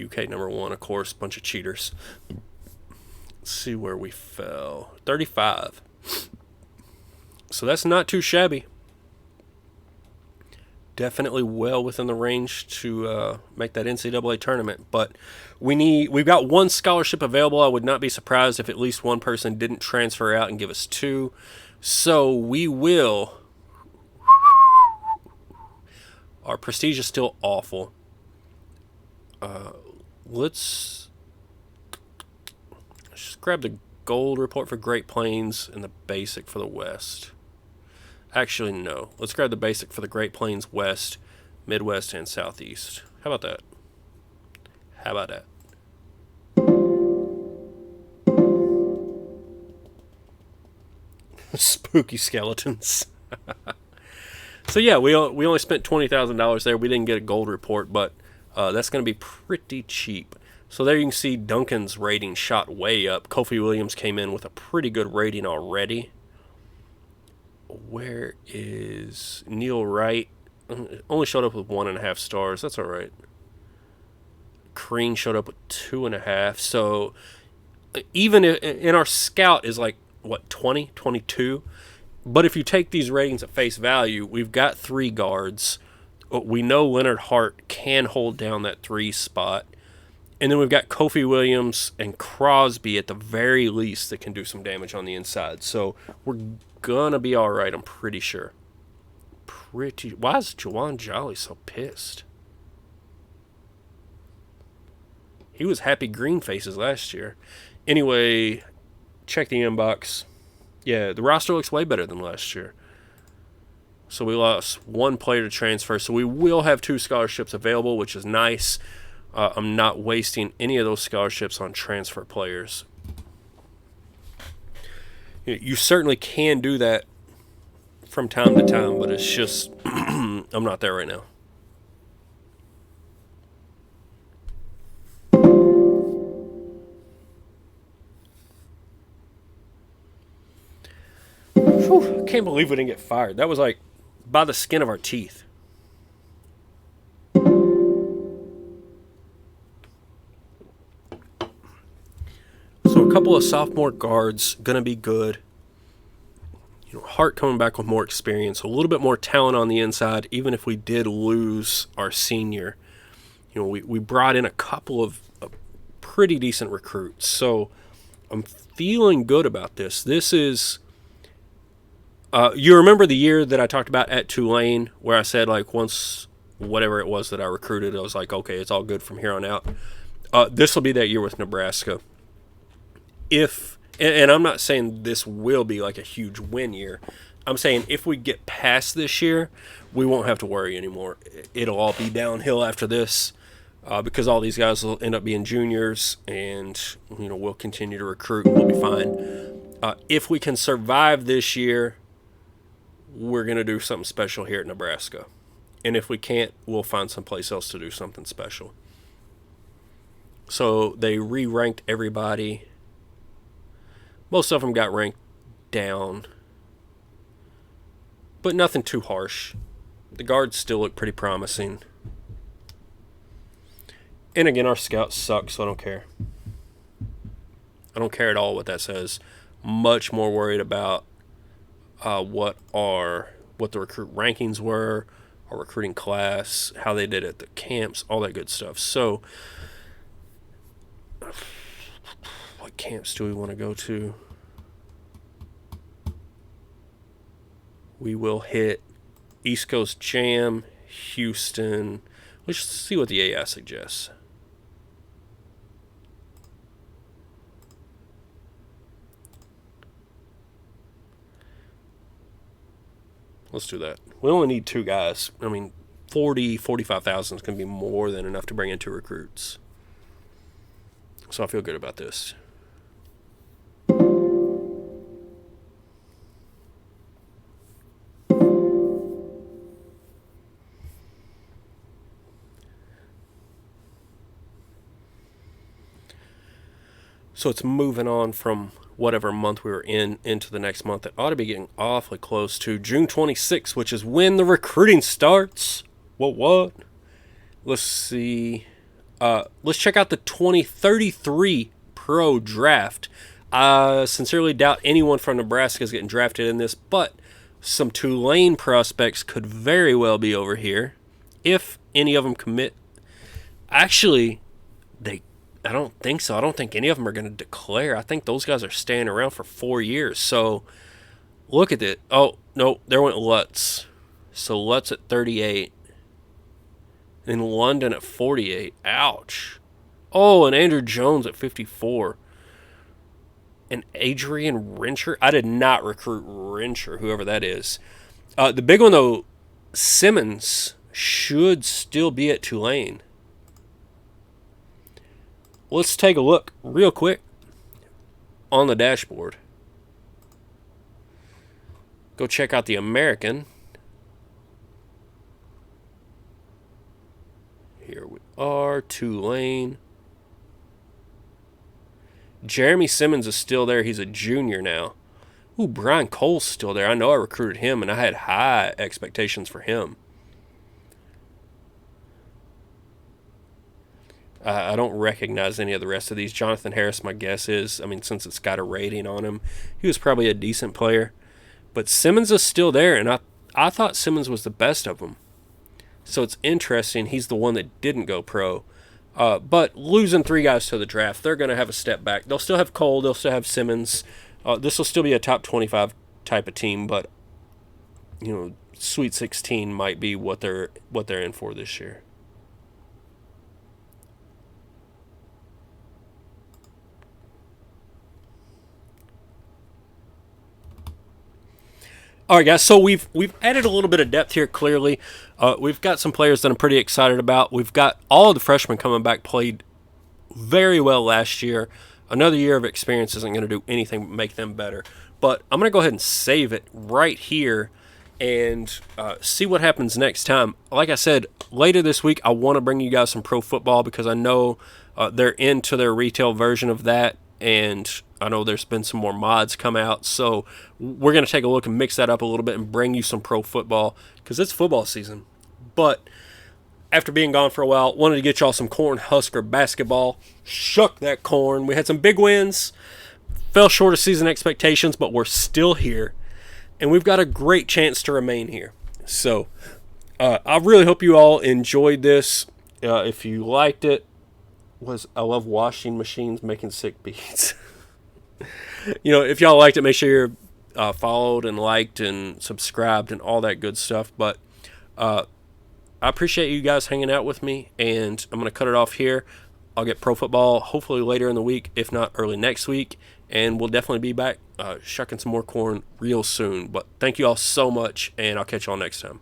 Speaker 1: UK number 1, of course, bunch of cheaters. Let's see where we fell. 35. So that's not too shabby. Definitely well within the range to make that NCAA tournament. But we've got 1 scholarship available. I would not be surprised if at least one person didn't transfer out and give us 2. So we will. Our prestige is still awful. Let's just grab the gold report for Great Plains and the basic for the West. Actually, no. Let's grab the basic for the Great Plains West, Midwest, and Southeast. How about that? How about that? Spooky skeletons. So yeah, we only spent $20,000 there. We didn't get a gold report, but that's going to be pretty cheap. So there you can see Duncan's rating shot way up. Kofi Williams came in with a pretty good rating already. Where is Neil Wright? Only showed up with 1.5 stars. That's all right. Crean showed up with 2.5. So even in our scout is like, what, 20, 22? But if you take these ratings at face value, we've got 3 guards. We know Leonard Hart can hold down that 3 spot. And then we've got Kofi Williams and Crosby at the very least that can do some damage on the inside. So we're going to be all right, I'm pretty sure. Why is Jawan Jolly so pissed? He was happy green faces last year. Anyway, check the inbox. Yeah, the roster looks way better than last year. So we lost 1 player to transfer. So we will have 2 scholarships available, which is nice. I'm not wasting any of those scholarships on transfer players. You certainly can do that from time to time, but it's just I'm not there right now. Whew, I can't believe we didn't get fired. That was like by the skin of our teeth. So a couple of sophomore guards going to be good. Hart coming back with more experience, a little bit more talent on the inside, even if we did lose our senior. We brought in a couple of pretty decent recruits. So I'm feeling good about this. This is, you remember the year that I talked about at Tulane where I said, like, once whatever it was that I recruited, I was like, okay, it's all good from here on out. This will be that year with Nebraska. And I'm not saying this will be like a huge win year. I'm saying if we get past this year, we won't have to worry anymore. It'll all be downhill after this because all these guys will end up being juniors, and we'll continue to recruit and we'll be fine. If we can survive this year, we're going to do something special here at Nebraska. And if we can't, we'll find someplace else to do something special. So they re-ranked everybody. Most of them got ranked down, but nothing too harsh. The guards still look pretty promising. And again, our scouts suck, so I don't care. I don't care at all what that says. Much more worried about what the recruit rankings were, our recruiting class, how they did at the camps, all that good stuff. So, what camps do we want to go to? We will hit East Coast Jam, Houston. Let's see what the AI suggests. Let's do that. We only need 2 guys. I mean, 45,000 is going to be more than enough to bring in 2 recruits. So I feel good about this. So it's moving on from whatever month we were in into the next month. It ought to be getting awfully close to June 26th, which is when the recruiting starts. What? Let's see. Let's check out the 2033 Pro Draft. I sincerely doubt anyone from Nebraska is getting drafted in this, but some Tulane prospects could very well be over here if any of them commit. Actually, I don't think so. I don't think any of them are going to declare. I think those guys are staying around for 4 years. So look at it. Oh, no, there went Lutz. So Lutz at 38. And London at 48. Ouch. Oh, and Andrew Jones at 54. And Adrian Rencher. I did not recruit Rencher, whoever that is. The big one, though, Simmons should still be at Tulane. Let's take a look real quick on the dashboard. Go check out the American. Here we are, Tulane. Jeremy Simmons is still there. He's a junior now. Ooh, Brian Cole's still there. I know I recruited him, and I had high expectations for him. I don't recognize any of the rest of these. Jonathan Harris, my guess is, I mean, since it's got a rating on him, he was probably a decent player. But Simmons is still there, and I thought Simmons was the best of them. So it's interesting. He's the one that didn't go pro. But losing 3 guys to the draft, they're going to have a step back. They'll still have Cole. They'll still have Simmons. This will still be a top 25 type of team, but Sweet 16 might be what they're in for this year. All right, guys, so we've added a little bit of depth here, clearly. We've got some players that I'm pretty excited about. We've got all of the freshmen coming back, played very well last year. Another year of experience isn't going to do anything but make them better. But I'm going to go ahead and save it right here and see what happens next time. Like I said, later this week, I want to bring you guys some pro football because I know they're into their retail version of that, and I know there's been some more mods come out, so we're going to take a look and mix that up a little bit and bring you some pro football because it's football season. But after being gone for a while, wanted to get y'all some Cornhusker basketball. Shuck that corn. We had some big wins, fell short of season expectations, but we're still here, and we've got a great chance to remain here. So I really hope you all enjoyed this. If you liked it, I love washing machines making sick beats. If y'all liked it, make sure you're followed and liked and subscribed and all that good stuff. But I appreciate you guys hanging out with me, and I'm going to cut it off here. I'll get pro football hopefully later in the week, if not early next week, and we'll definitely be back shucking some more corn real soon. But thank you all so much, and I'll catch y'all next time.